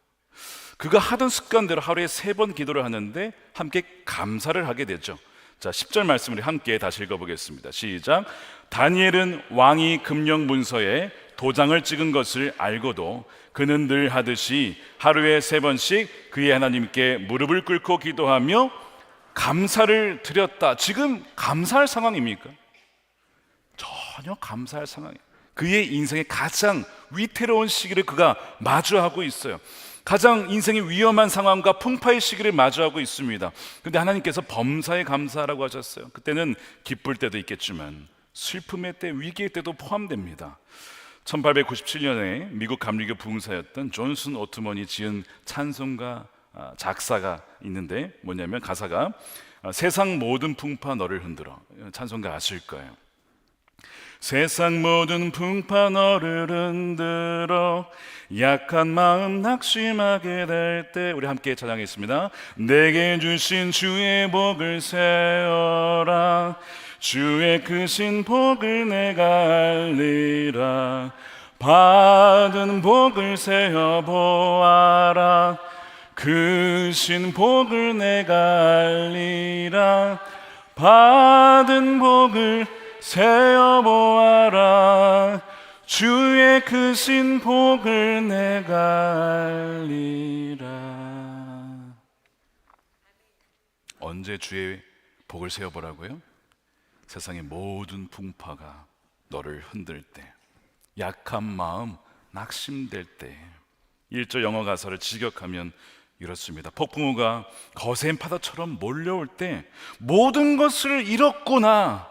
그가 하던 습관대로 하루에 3번 기도를 하는데 함께 감사를 하게 되죠. 자, 10절 말씀을 함께 다시 읽어보겠습니다. 시작. 다니엘은 왕이 금령 문서에 도장을 찍은 것을 알고도 그는 늘 하듯이 하루에 3번씩 그의 하나님께 무릎을 꿇고 기도하며 감사를 드렸다. 지금 감사할 상황입니까? 전혀 감사할 상황이에요. 그의 인생의 가장 위태로운 시기를 그가 마주하고 있어요. 가장 인생의 위험한 상황과 풍파의 시기를 마주하고 있습니다. 근데 하나님께서 범사에 감사하라고 하셨어요. 그때는 기쁠 때도 있겠지만 슬픔의 때, 위기의 때도 포함됩니다. 1897년에 미국 감리교 부흥사였던 존슨 오트먼이 지은 찬송가 작사가 있는데 뭐냐면 가사가 세상 모든 풍파 너를 흔들어. 찬송가 아실 거예요. 세상 모든 풍파 너를 흔들어 약한 마음 낙심하게 될 때, 우리 함께 찬양했습니다. 내게 주신 주의 복을 세어라 주의 크신 복을 내가 알리라 받은 복을 세어 보아라 크신 복을 내가 알리라 받은 복을 세어 보아라 주의 크신 복을 내가 알리라. 언제 주의 복을 세어보라고요? 세상의 모든 풍파가 너를 흔들 때, 약한 마음 낙심될 때. 1절 영어 가사를 직역하면 이렇습니다. 폭풍우가 거센 파도처럼 몰려올 때 모든 것을 잃었구나,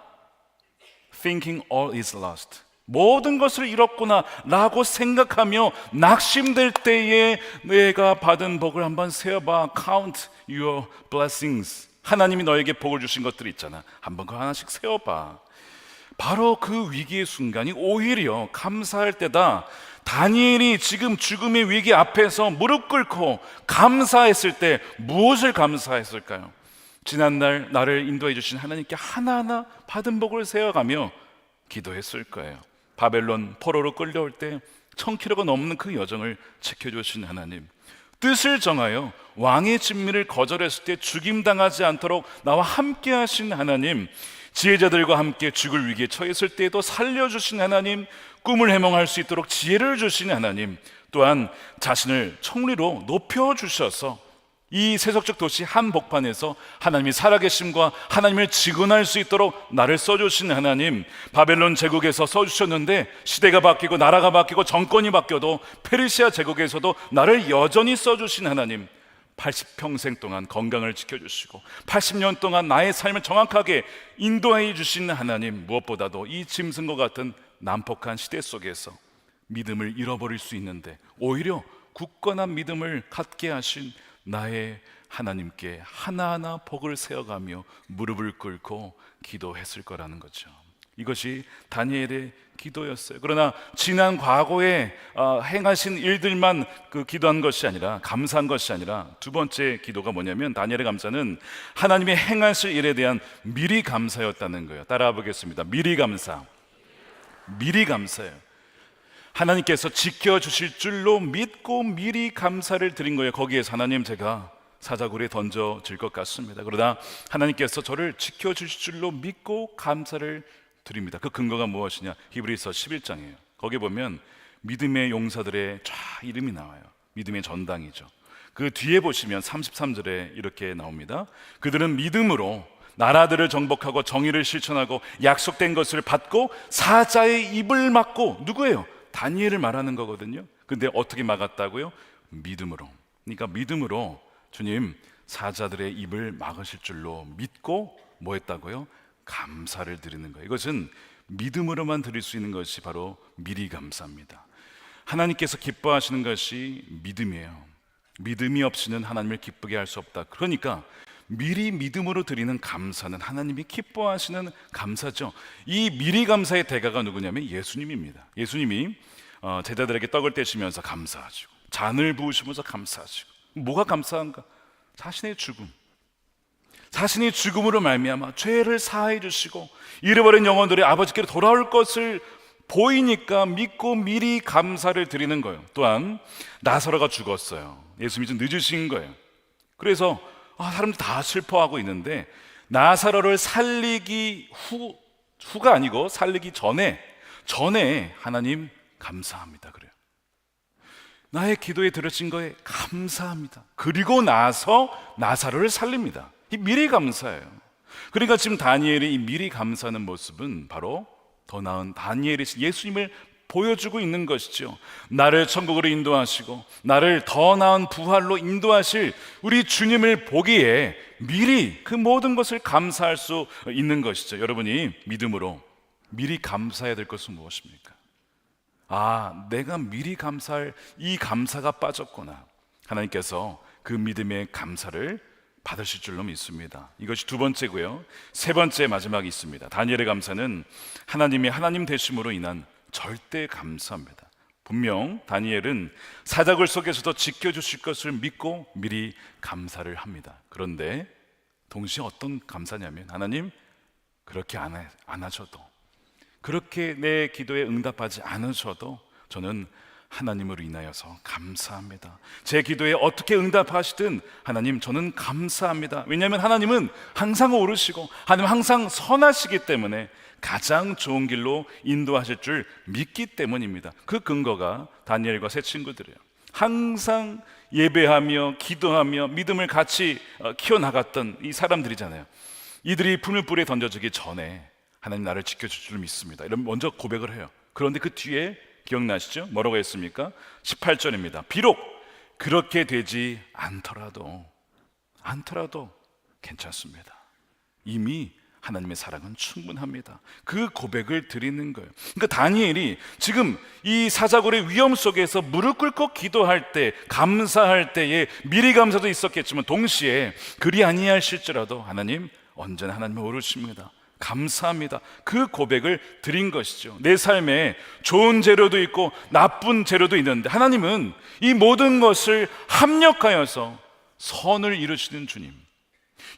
thinking all is lost, 모든 것을 잃었구나 라고 생각하며 낙심될 때에 내가 받은 복을 한번 세어봐. Count your blessings. 하나님이 너에게 복을 주신 것들이 있잖아. 한번 그거 하나씩 세어봐. 바로 그 위기의 순간이 오히려 감사할 때다. 다니엘이 지금 죽음의 위기 앞에서 무릎 꿇고 감사했을 때 무엇을 감사했을까요? 지난날 나를 인도해 주신 하나님께 하나하나 받은 복을 세어가며 기도했을 거예요. 바벨론 포로로 끌려올 때 1000km가 넘는 그 여정을 지켜주신 하나님, 뜻을 정하여 왕의 진미를 거절했을 때 죽임당하지 않도록 나와 함께 하신 하나님, 지혜자들과 함께 죽을 위기에 처했을 때에도 살려주신 하나님, 꿈을 해몽할 수 있도록 지혜를 주신 하나님, 또한 자신을 총리로 높여주셔서 이 세속적 도시 한복판에서 하나님이 살아계심과 하나님을 직언할 수 있도록 나를 써주신 하나님, 바벨론 제국에서 써주셨는데 시대가 바뀌고 나라가 바뀌고 정권이 바뀌어도 페르시아 제국에서도 나를 여전히 써주신 하나님, 80평생 동안 건강을 지켜주시고 80년 동안 나의 삶을 정확하게 인도해 주신 하나님, 무엇보다도 이 짐승과 같은 난폭한 시대 속에서 믿음을 잃어버릴 수 있는데 오히려 굳건한 믿음을 갖게 하신 나의 하나님께 하나하나 복을 세어가며 무릎을 꿇고 기도했을 거라는 거죠. 이것이 다니엘의 기도였어요. 그러나 지난 과거에 행하신 일들만 기도한 것이 아니라, 감사한 것이 아니라, 두 번째 기도가 뭐냐면, 다니엘의 감사는 하나님의 행하실 일에 대한 미리 감사였다는 거예요. 따라와 보겠습니다. 미리 감사. 미리 감사예요. 하나님께서 지켜주실 줄로 믿고 미리 감사를 드린 거예요. 거기에서 하나님, 제가 사자굴에 던져질 것 같습니다. 그러나 하나님께서 저를 지켜주실 줄로 믿고 감사를 드립니다. 그 근거가 무엇이냐? 히브리서 11장이에요. 거기 보면 믿음의 용사들의 쫙 이름이 나와요. 믿음의 전당이죠. 그 뒤에 보시면 33절에 이렇게 나옵니다. 그들은 믿음으로 나라들을 정복하고 정의를 실천하고 약속된 것을 받고 사자의 입을 막고, 누구예요? 다니엘을 말하는 거거든요. 근데 어떻게 막았다고요? 믿음으로. 그러니까 믿음으로 주님 사자들의 입을 막으실 줄로 믿고 뭐 했다고요? 감사를 드리는 거예요. 이것은 믿음으로만 드릴 수 있는 것이 바로 미리 감사입니다. 하나님께서 기뻐하시는 것이 믿음이에요. 믿음이 없이는 하나님을 기쁘게 할 수 없다. 그러니까 미리 믿음으로 드리는 감사는 하나님이 기뻐하시는 감사죠. 이 미리 감사의 대가가 누구냐면 예수님입니다. 예수님이 제자들에게 떡을 떼시면서 감사하시고 잔을 부으시면서 감사하시고, 뭐가 감사한가? 자신의 죽음, 자신의 죽음으로 말미암아 죄를 사하여 주시고 잃어버린 영혼들이 아버지께로 돌아올 것을 보이니까 믿고 미리 감사를 드리는 거예요. 또한 나사로가 죽었어요. 예수님이 좀 늦으신 거예요. 그래서 사람들 다 슬퍼하고 있는데, 나사로를 살리기 후가 아니고 살리기 전에 하나님 감사합니다 그래요. 나의 기도에 들으신 거에 감사합니다. 그리고 나서 나사로를 살립니다. 이 미리 감사예요. 그러니까 지금 다니엘이 이 미리 감사하는 모습은 바로 더 나은 다니엘이 예수님을 보여주고 있는 것이죠. 나를 천국으로 인도하시고 나를 더 나은 부활로 인도하실 우리 주님을 보기에 미리 그 모든 것을 감사할 수 있는 것이죠. 여러분이 믿음으로 미리 감사해야 될 것은 무엇입니까? 내가 미리 감사할 이 감사가 빠졌구나. 하나님께서 그 믿음의 감사를 받으실 줄로 믿습니다. 이것이 두 번째고요. 세 번째, 마지막이 있습니다. 다니엘의 감사는 하나님이 하나님 되심으로 인한 절대 감사입니다. 분명 다니엘은 사자굴 속에서도 지켜주실 것을 믿고 미리 감사를 합니다. 그런데 동시에 어떤 감사냐면, 하나님 그렇게 안 하셔도, 그렇게 내 기도에 응답하지 않으셔도 저는 하나님으로 인하여서 감사합니다. 제 기도에 어떻게 응답하시든 하나님 저는 감사합니다. 왜냐하면 하나님은 항상 오르시고 하나님 항상 선하시기 때문에 가장 좋은 길로 인도하실 줄 믿기 때문입니다. 그 근거가 다니엘과 세 친구들이에요. 항상 예배하며 기도하며 믿음을 같이 키워나갔던 이 사람들이잖아요. 이들이 풀물불에 던져지기 전에 하나님 나를 지켜줄 줄 믿습니다, 이런 먼저 고백을 해요. 그런데 그 뒤에 기억나시죠? 뭐라고 했습니까? 18절입니다. 비록 그렇게 되지 않더라도 괜찮습니다. 이미 하나님의 사랑은 충분합니다. 그 고백을 드리는 거예요. 그러니까 다니엘이 지금 이 사자굴의 위험 속에서 무릎 꿇고 기도할 때, 감사할 때에 미리 감사도 있었겠지만 동시에 그리 아니하실지라도 하나님 언제나 하나님을 오르십니다. 감사합니다. 그 고백을 드린 것이죠. 내 삶에 좋은 재료도 있고 나쁜 재료도 있는데 하나님은 이 모든 것을 합력하여서 선을 이루시는 주님.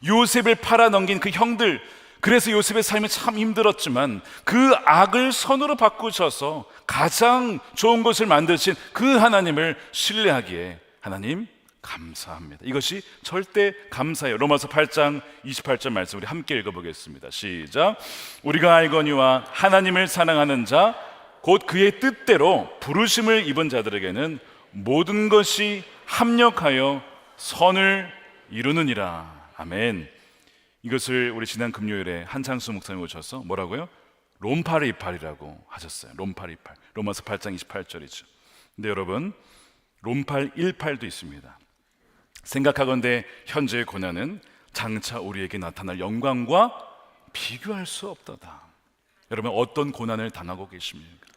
요셉을 팔아넘긴 그 형들, 그래서 요셉의 삶이 참 힘들었지만 그 악을 선으로 바꾸셔서 가장 좋은 것을 만드신 그 하나님을 신뢰하기에 하나님 감사합니다. 이것이 절대 감사예요. 로마서 8장 28절 말씀 우리 함께 읽어보겠습니다. 시작. 우리가 알거니와 하나님을 사랑하는 자 곧 그의 뜻대로 부르심을 입은 자들에게는 모든 것이 합력하여 선을 이루느니라. 아멘. 이것을 우리 지난 금요일에 한창수 목사님 오셔서 뭐라고요? 롬팔이팔이라고 하셨어요. 롬팔이팔. 로마서 8장 28절이죠. 근데 여러분, 롬팔 18도 있습니다. 생각하건대 현재의 고난은 장차 우리에게 나타날 영광과 비교할 수 없도다. 여러분, 어떤 고난을 당하고 계십니까?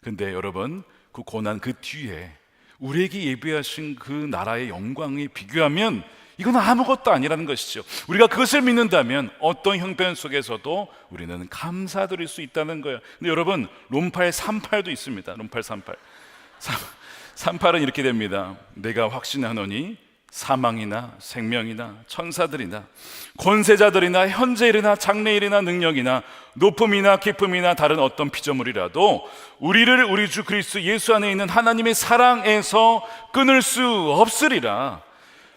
근데 여러분, 그 고난 그 뒤에 우리에게 예비하신 그 나라의 영광에 비교하면 이건 아무것도 아니라는 것이죠. 우리가 그것을 믿는다면 어떤 형편 속에서도 우리는 감사드릴 수 있다는 거예요. 근데 여러분, 롬팔 38도 있습니다. 롬팔 38. 38은 이렇게 됩니다. 내가 확신하노니 사망이나 생명이나 천사들이나 권세자들이나 현재일이나 장래일이나 능력이나 높음이나 깊음이나 다른 어떤 피조물이라도 우리를 우리 주 그리스도 예수 안에 있는 하나님의 사랑에서 끊을 수 없으리라.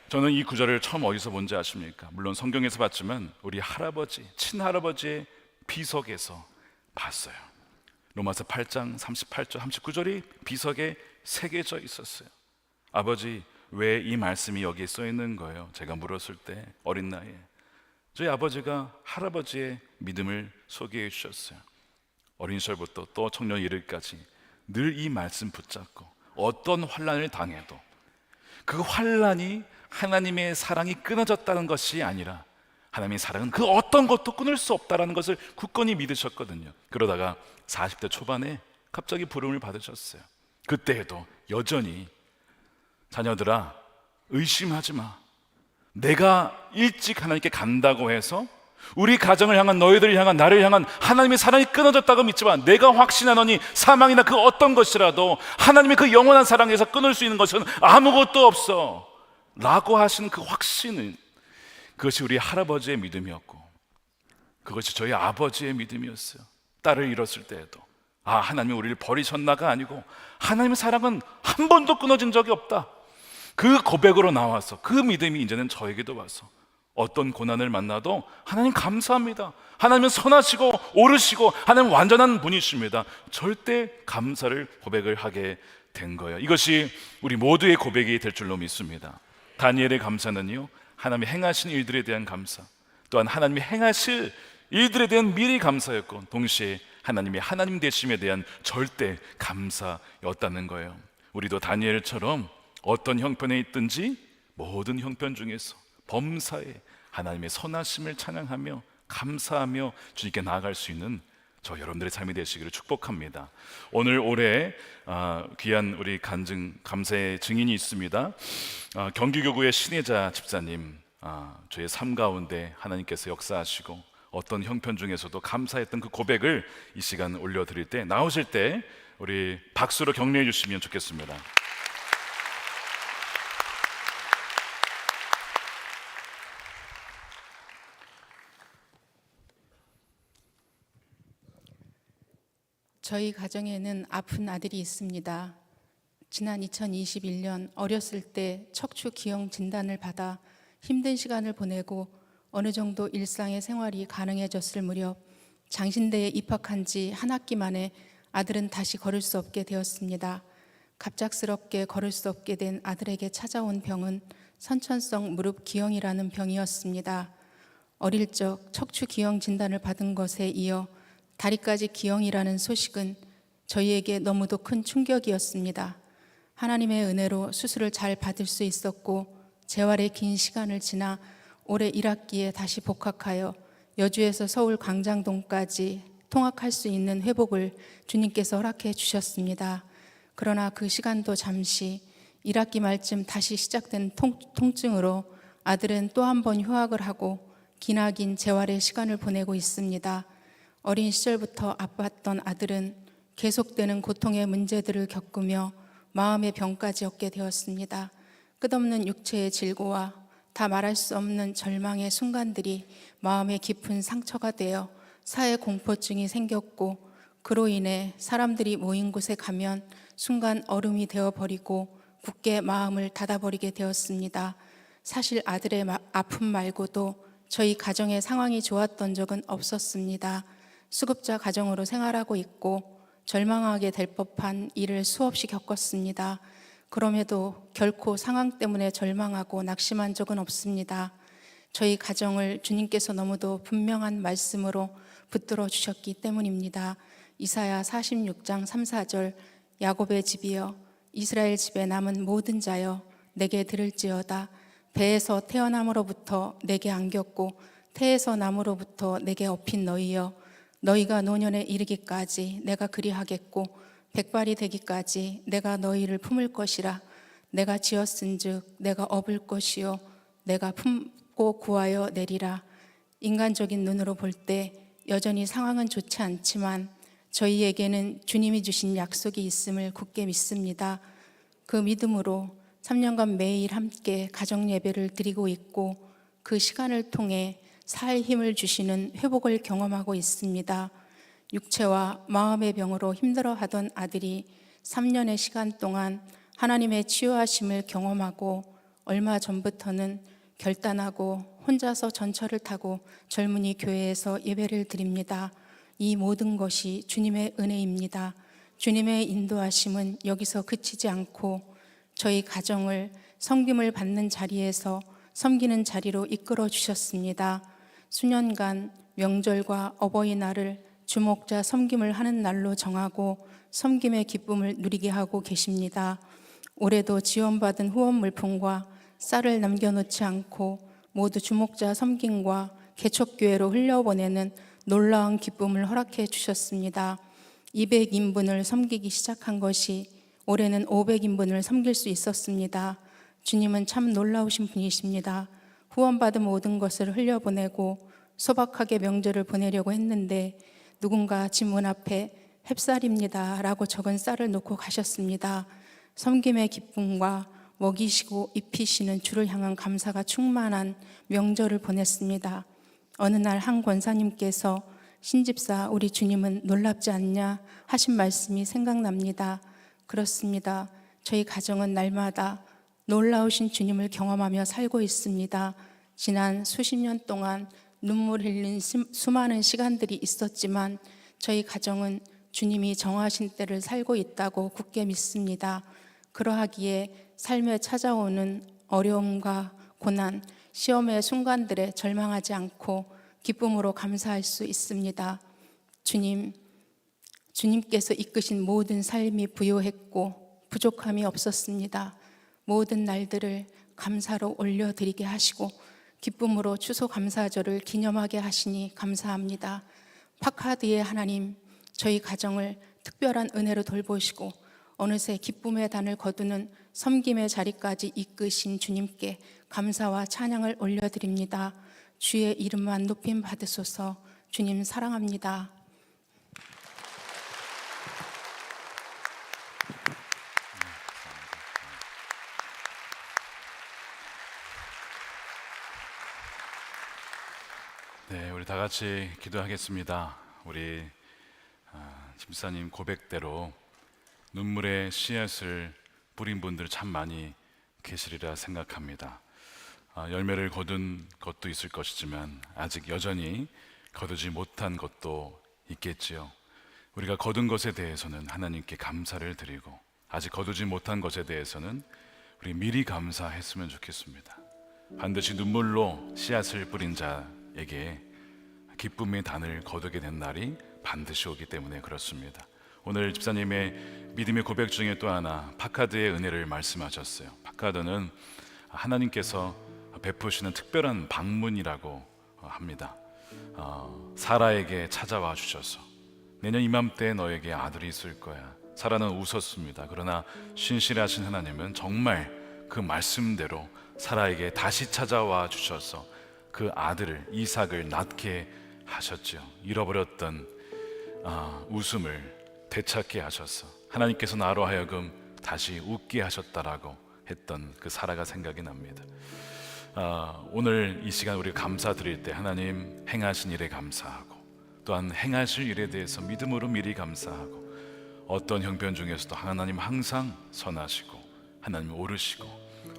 저는 이 구절을 처음 어디서 본지 아십니까? 물론 성경에서 봤지만 우리 할아버지, 친할아버지의 비석에서 봤어요. 로마서 8장 38절 39절이 비석에 새겨져 있었어요. 아버지, 왜 이 말씀이 여기에 써 있는 거예요? 제가 물었을 때 어린 나이에 저희 아버지가 할아버지의 믿음을 소개해 주셨어요. 어린 시절부터 또 청년 이르기까지 늘 이 말씀 붙잡고 어떤 환난을 당해도 그 환난이 하나님의 사랑이 끊어졌다는 것이 아니라 하나님의 사랑은 그 어떤 것도 끊을 수 없다는 것을 굳건히 믿으셨거든요. 그러다가 40대 초반에 갑자기 부름을 받으셨어요. 그때에도 여전히 자녀들아, 의심하지 마. 내가 일찍 하나님께 간다고 해서 우리 가정을 향한, 너희들을 향한, 나를 향한 하나님의 사랑이 끊어졌다고 믿지 마. 내가 확신하노니 사망이나 그 어떤 것이라도 하나님의 그 영원한 사랑에서 끊을 수 있는 것은 아무것도 없어 라고 하시는 그 확신은, 그것이 우리 할아버지의 믿음이었고 그것이 저희 아버지의 믿음이었어요. 딸을 잃었을 때에도 하나님이 우리를 버리셨나가 아니고 하나님의 사랑은 한 번도 끊어진 적이 없다. 그 고백으로 나와서 그 믿음이 이제는 저에게도 와서 어떤 고난을 만나도 하나님 감사합니다. 하나님은 선하시고 옳으시고 하나님 완전한 분이십니다. 절대 감사를 고백을 하게 된 거예요. 이것이 우리 모두의 고백이 될 줄로 믿습니다. 다니엘의 감사는요, 하나님이 행하신 일들에 대한 감사, 또한 하나님이 행하실 일들에 대한 미리 감사였고 동시에 하나님이 하나님 되심에 대한 절대 감사였다는 거예요. 우리도 다니엘처럼 어떤 형편에 있든지 모든 형편 중에서 범사에 하나님의 선하심을 찬양하며 감사하며 주님께 나아갈 수 있는 저 여러분들의 삶이 되시기를 축복합니다. 오늘 올해 귀한 우리 간증 감사의 증인이 있습니다. 경기교구의 신혜자 집사님, 저의 삶 가운데 하나님께서 역사하시고 어떤 형편 중에서도 감사했던 그 고백을 이 시간 올려드릴 때, 나오실 때 우리 박수로 격려해 주시면 좋겠습니다. 저희 가정에는 아픈 아들이 있습니다. 지난 2021년 어렸을 때 척추 기형 진단을 받아 힘든 시간을 보내고 어느 정도 일상의 생활이 가능해졌을 무렵 장신대에 입학한 지 한 학기 만에 아들은 다시 걸을 수 없게 되었습니다. 갑작스럽게 걸을 수 없게 된 아들에게 찾아온 병은 선천성 무릎 기형이라는 병이었습니다. 어릴 적 척추 기형 진단을 받은 것에 이어 다리까지 기형이라는 소식은 저희에게 너무도 큰 충격이었습니다. 하나님의 은혜로 수술을 잘 받을 수 있었고 재활의 긴 시간을 지나 올해 1학기에 다시 복학하여 여주에서 서울 광장동까지 통학할 수 있는 회복을 주님께서 허락해 주셨습니다. 그러나 그 시간도 잠시 1학기 말쯤 다시 시작된 통증으로 아들은 또 한 번 휴학을 하고 기나긴 재활의 시간을 보내고 있습니다. 어린 시절부터 아팠던 아들은 계속되는 고통의 문제들을 겪으며 마음의 병까지 얻게 되었습니다. 끝없는 육체의 질고와 다 말할 수 없는 절망의 순간들이 마음에 깊은 상처가 되어 사회 공포증이 생겼고, 그로 인해 사람들이 모인 곳에 가면 순간 얼음이 되어버리고 굳게 마음을 닫아버리게 되었습니다. 사실 아들의 아픔 말고도 저희 가정의 상황이 좋았던 적은 없었습니다. 수급자 가정으로 생활하고 있고 절망하게 될 법한 일을 수없이 겪었습니다. 그럼에도 결코 상황 때문에 절망하고 낙심한 적은 없습니다. 저희 가정을 주님께서 너무도 분명한 말씀으로 붙들어 주셨기 때문입니다. 이사야 46장 3, 4절 야곱의 집이여 이스라엘 집에 남은 모든 자여 내게 들을지어다. 배에서 태어남으로부터 내게 안겼고 태에서 남으로부터 내게 업힌 너희여 너희가 노년에 이르기까지 내가 그리하겠고 백발이 되기까지 내가 너희를 품을 것이라. 내가 지었은즉 내가 업을 것이요 내가 품고 구하여 내리라. 인간적인 눈으로 볼 때 여전히 상황은 좋지 않지만 저희에게는 주님이 주신 약속이 있음을 굳게 믿습니다. 그 믿음으로 3년간 매일 함께 가정 예배를 드리고 있고 그 시간을 통해 살 힘을 주시는 회복을 경험하고 있습니다. 육체와 마음의 병으로 힘들어하던 아들이 3년의 시간 동안 하나님의 치유하심을 경험하고 얼마 전부터는 결단하고 혼자서 전철을 타고 젊은이 교회에서 예배를 드립니다. 이 모든 것이 주님의 은혜입니다. 주님의 인도하심은 여기서 그치지 않고 저희 가정을 섬김을 받는 자리에서 섬기는 자리로 이끌어 주셨습니다. 수년간 명절과 어버이날을 주목자 섬김을 하는 날로 정하고 섬김의 기쁨을 누리게 하고 계십니다. 올해도 지원받은 후원 물품과 쌀을 남겨놓지 않고 모두 주목자 섬김과 개척교회로 흘려보내는 놀라운 기쁨을 허락해 주셨습니다. 200인분을 섬기기 시작한 것이 올해는 500인분을 섬길 수 있었습니다. 주님은 참 놀라우신 분이십니다. 후원받은 모든 것을 흘려보내고 소박하게 명절을 보내려고 했는데 누군가 집 문 앞에 햅쌀입니다 라고 적은 쌀을 놓고 가셨습니다. 섬김의 기쁨과 먹이시고 입히시는 주를 향한 감사가 충만한 명절을 보냈습니다. 어느 날 한 권사님께서 신집사 우리 주님은 놀랍지 않냐 하신 말씀이 생각납니다. 그렇습니다. 저희 가정은 날마다 놀라우신 주님을 경험하며 살고 있습니다. 지난 수십 년 동안 눈물 흘린 수많은 시간들이 있었지만 저희 가정은 주님이 정하신 때를 살고 있다고 굳게 믿습니다. 그러하기에 삶에 찾아오는 어려움과 고난, 시험의 순간들에 절망하지 않고 기쁨으로 감사할 수 있습니다. 주님께서 이끄신 모든 삶이 부요했고 부족함이 없었습니다. 모든 날들을 감사로 올려드리게 하시고 기쁨으로 추수감사절을 기념하게 하시니 감사합니다. 파카드의 하나님, 저희 가정을 특별한 은혜로 돌보시고 어느새 기쁨의 단을 거두는 섬김의 자리까지 이끄신 주님께 감사와 찬양을 올려드립니다. 주의 이름만 높임 받으소서. 주님 사랑합니다. 네, 우리 다 같이 기도하겠습니다. 우리 집사님 고백대로 눈물의 씨앗을 뿌린 분들 참 많이 계시리라 생각합니다. 열매를 거둔 것도 있을 것이지만 아직 여전히 거두지 못한 것도 있겠지요. 우리가 거둔 것에 대해서는 하나님께 감사를 드리고 아직 거두지 못한 것에 대해서는 우리 미리 감사했으면 좋겠습니다. 반드시 눈물로 씨앗을 뿌린 자에게 기쁨의 단을 거두게 된 날이 반드시 오기 때문에 그렇습니다. 오늘 집사님의 믿음의 고백 중에 또 하나 파카드의 은혜를 말씀하셨어요. 파카드는 하나님께서 베푸시는 특별한 방문이라고 합니다. 사라에게 찾아와 주셔서 내년 이맘때 너에게 아들이 있을 거야. 사라는 웃었습니다. 그러나 신실하신 하나님은 정말 그 말씀대로 사라에게 다시 찾아와 주셔서 그 아들을 이삭을 낳게 하셨죠. 잃어버렸던 웃음을 되찾게 하셔서 하나님께서 나로 하여금 다시 웃게 하셨다라고 했던 그 사라가 생각이 납니다. 오늘 이 시간 우리가 감사드릴 때 하나님 행하신 일에 감사하고 또한 행하실 일에 대해서 믿음으로 미리 감사하고 어떤 형편 중에서도 하나님 항상 선하시고 하나님 오르시고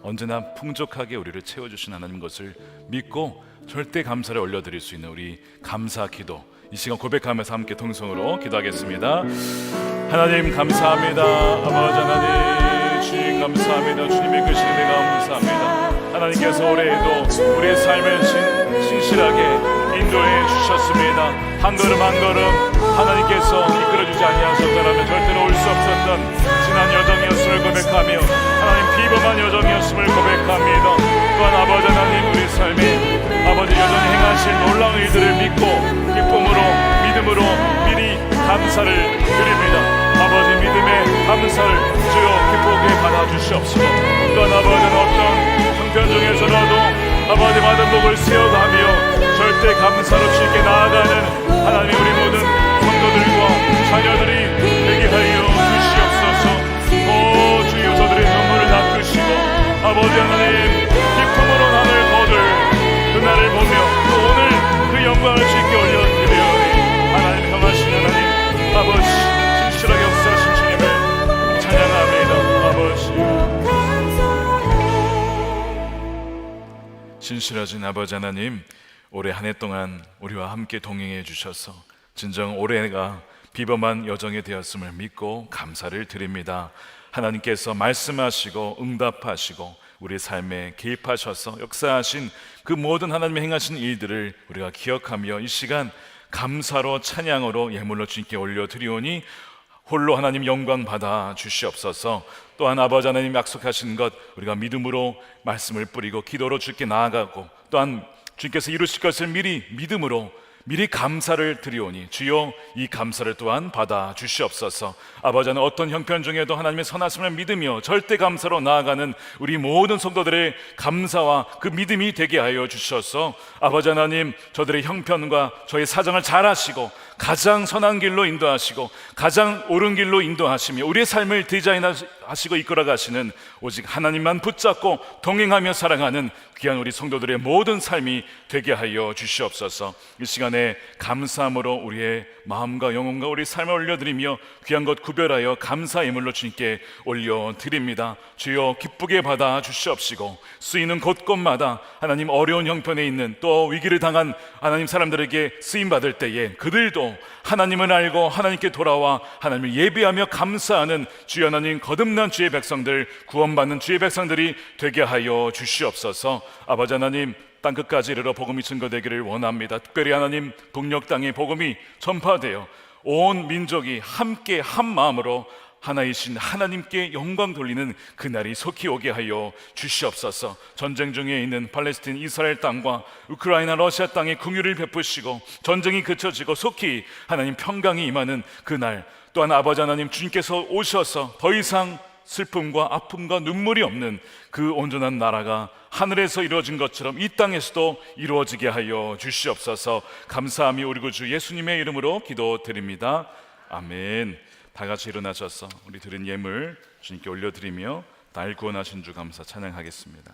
언제나 풍족하게 우리를 채워주신 하나님 것을 믿고 절대 감사를 올려드릴 수 있는 우리 감사 기도 이 시간 고백하면서 함께 통성으로 기도하겠습니다. 하나님 감사합니다. 아버지 하나님 주님 감사합니다. 주님의 그 신뢰 감사합니다. 하나님께서 올해에도 우리의 삶을 신실하게 인도해 주셨습니다. 한 걸음 한 걸음 하나님께서 이끌어주지 아니하셨더라면 절대로 올 수 없었던 지난 여정이었음을 고백하며 하나님 비범한 여정이었음을 고백합니다. 또한 아버지 하나님 우리 삶에 아버지 여전히 행하실 놀라운 일들을 믿고 기쁨으로 믿음으로 미리 감사를 드립니다. 아버지 믿음의 감사를 주여 기쁘게 받아주시옵시고, 또한 아버지는 어떤 형편 중에서라도 아버지 받은 복을 세워가며 절대 감사로 주께 나아가는 하나님 우리 모든 성도들과 자녀들이 되게 하여 주시옵소서. 오 주여 저들의 눈물을 닦으시고 아버지 하나님 기쁨으로 나를 거둘 그날을 보며 또 오늘 그 영광을 주께 올려드리오니 하나님 평하신 하나님 아버지 진실하게 역사하신 주님을 찬양합니다. 아버지 신실하신 아버지 하나님, 올해 한 해 동안 우리와 함께 동행해 주셔서 진정 올해가 비범한 여정이 되었음을 믿고 감사를 드립니다. 하나님께서 말씀하시고 응답하시고 우리 삶에 개입하셔서 역사하신 그 모든 하나님의 행하신 일들을 우리가 기억하며 이 시간 감사로 찬양으로 예물로 주님께 올려드리오니 홀로 하나님 영광 받아 주시옵소서. 또한 아버지 하나님 약속하신 것 우리가 믿음으로 말씀을 뿌리고 기도로 주께 나아가고, 또한 주께서 이루실 것을 미리 믿음으로 미리 감사를 드리오니 주여 이 감사를 또한 받아 주시옵소서. 아버지 하나님 어떤 형편 중에도 하나님의 선하심을 믿으며 절대 감사로 나아가는 우리 모든 성도들의 감사와 그 믿음이 되게 하여 주셔서 아버지 하나님 저들의 형편과 저의 사정을 잘 아시고 가장 선한 길로 인도하시고 가장 옳은 길로 인도하시며 우리의 삶을 디자인하시고 이끌어가시는 오직 하나님만 붙잡고 동행하며 살아가는 귀한 우리 성도들의 모든 삶이 되게 하여 주시옵소서. 이 시간에 감사함으로 우리의 마음과 영혼과 우리 삶을 올려드리며 귀한 것 구별하여 감사 예물로 주님께 올려드립니다. 주여 기쁘게 받아 주시옵시고 쓰이는 곳곳마다 하나님 어려운 형편에 있는 또 위기를 당한 하나님 사람들에게 쓰임받을 때에 그들도 하나님을 알고 하나님께 돌아와 하나님을 예배하며 감사하는 주여 하나님 거듭난 주의 백성들, 구원받는 주의 백성들이 되게 하여 주시옵소서. 아버지 하나님 땅끝까지 이르러 복음이 증거되기를 원합니다. 특별히 하나님 북녘 땅에 복음이 전파되어 온 민족이 함께 한 마음으로 하나이신 하나님께 영광 돌리는 그날이 속히 오게 하여 주시옵소서. 전쟁 중에 있는 팔레스틴 이스라엘 땅과 우크라이나 러시아 땅에 긍휼을 베푸시고 전쟁이 그쳐지고 속히 하나님 평강이 임하는 그날, 또한 아버지 하나님 주님께서 오셔서 더 이상 슬픔과 아픔과 눈물이 없는 그 온전한 나라가 하늘에서 이루어진 것처럼 이 땅에서도 이루어지게 하여 주시옵소서. 감사함이 우리 구주 예수님의 이름으로 기도드립니다. 아멘. 다 같이 일어나셔서 우리 드린 예물 주님께 올려드리며 날 구원하신 주 감사 찬양하겠습니다.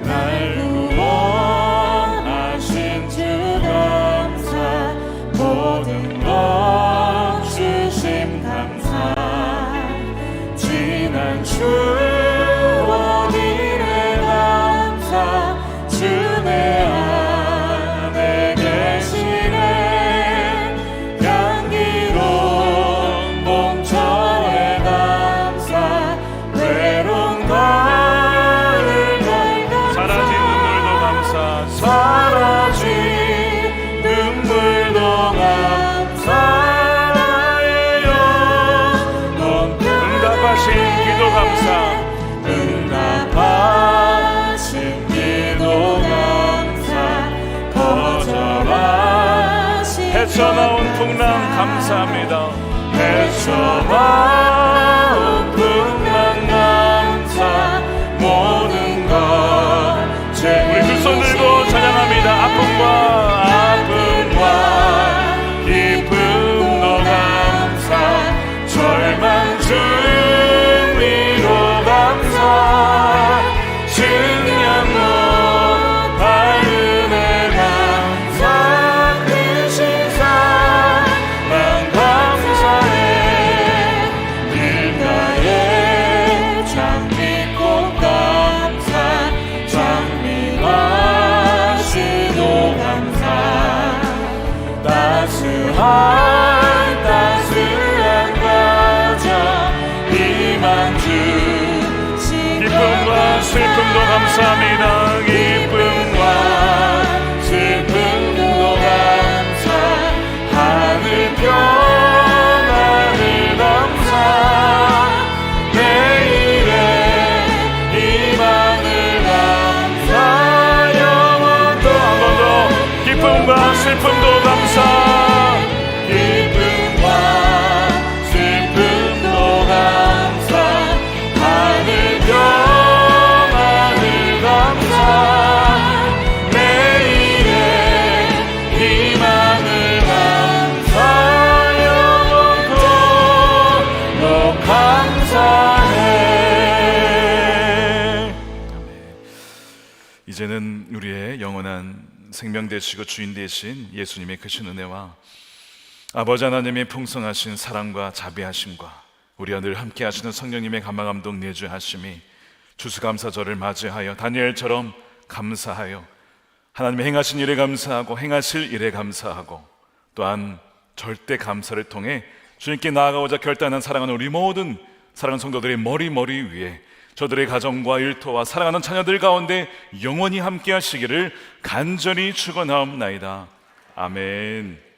날 구원하신 주 감사, 모든 것 주심 감사, 지난 추억 미래 감사, 주 내 안에 계시네, 향기로운 봄철의 감사, 외로운 가을 감사, 사라진 눈물도 감사, 사라진 눈물도 감사해요. 응답하신 기도 감사, 응답하신 기도 감사, 거절하신 헤쳐나온 풍랑 감사합니다. 헤쳐나온 풍랑 감사, 모든 것 우리 두 손 들고 찬양합니다. 아픔과 기쁨도 감사, 절망 중 위로 감사, 증량로 바른 애 감사, 크신 사랑 감사해, 길가에 장미꽃 감사, 장미와 시도 감사, 따스한 가정 이만 주 기쁨과 슬픔도 감사합니다. 기쁨과 슬픔도 감사, 하늘 평안을 감사, 내일 이제는 우리의 영원한 생명 되시고 주인 되신 예수님의 크신 은혜와 아버지 하나님의 풍성하신 사랑과 자비하심과 우리와 늘 함께 하시는 성령님의 감화감동 내주하심이 추수감사절을 맞이하여 다니엘처럼 감사하여 하나님의 행하신 일에 감사하고 행하실 일에 감사하고 또한 절대 감사를 통해 주님께 나아가고자 결단한 사랑하는 우리 모든 사랑하는 성도들의 머리 위에 저들의 가정과 일터와 사랑하는 자녀들 가운데 영원히 함께 하시기를 간절히 축원하옵나이다. 아멘.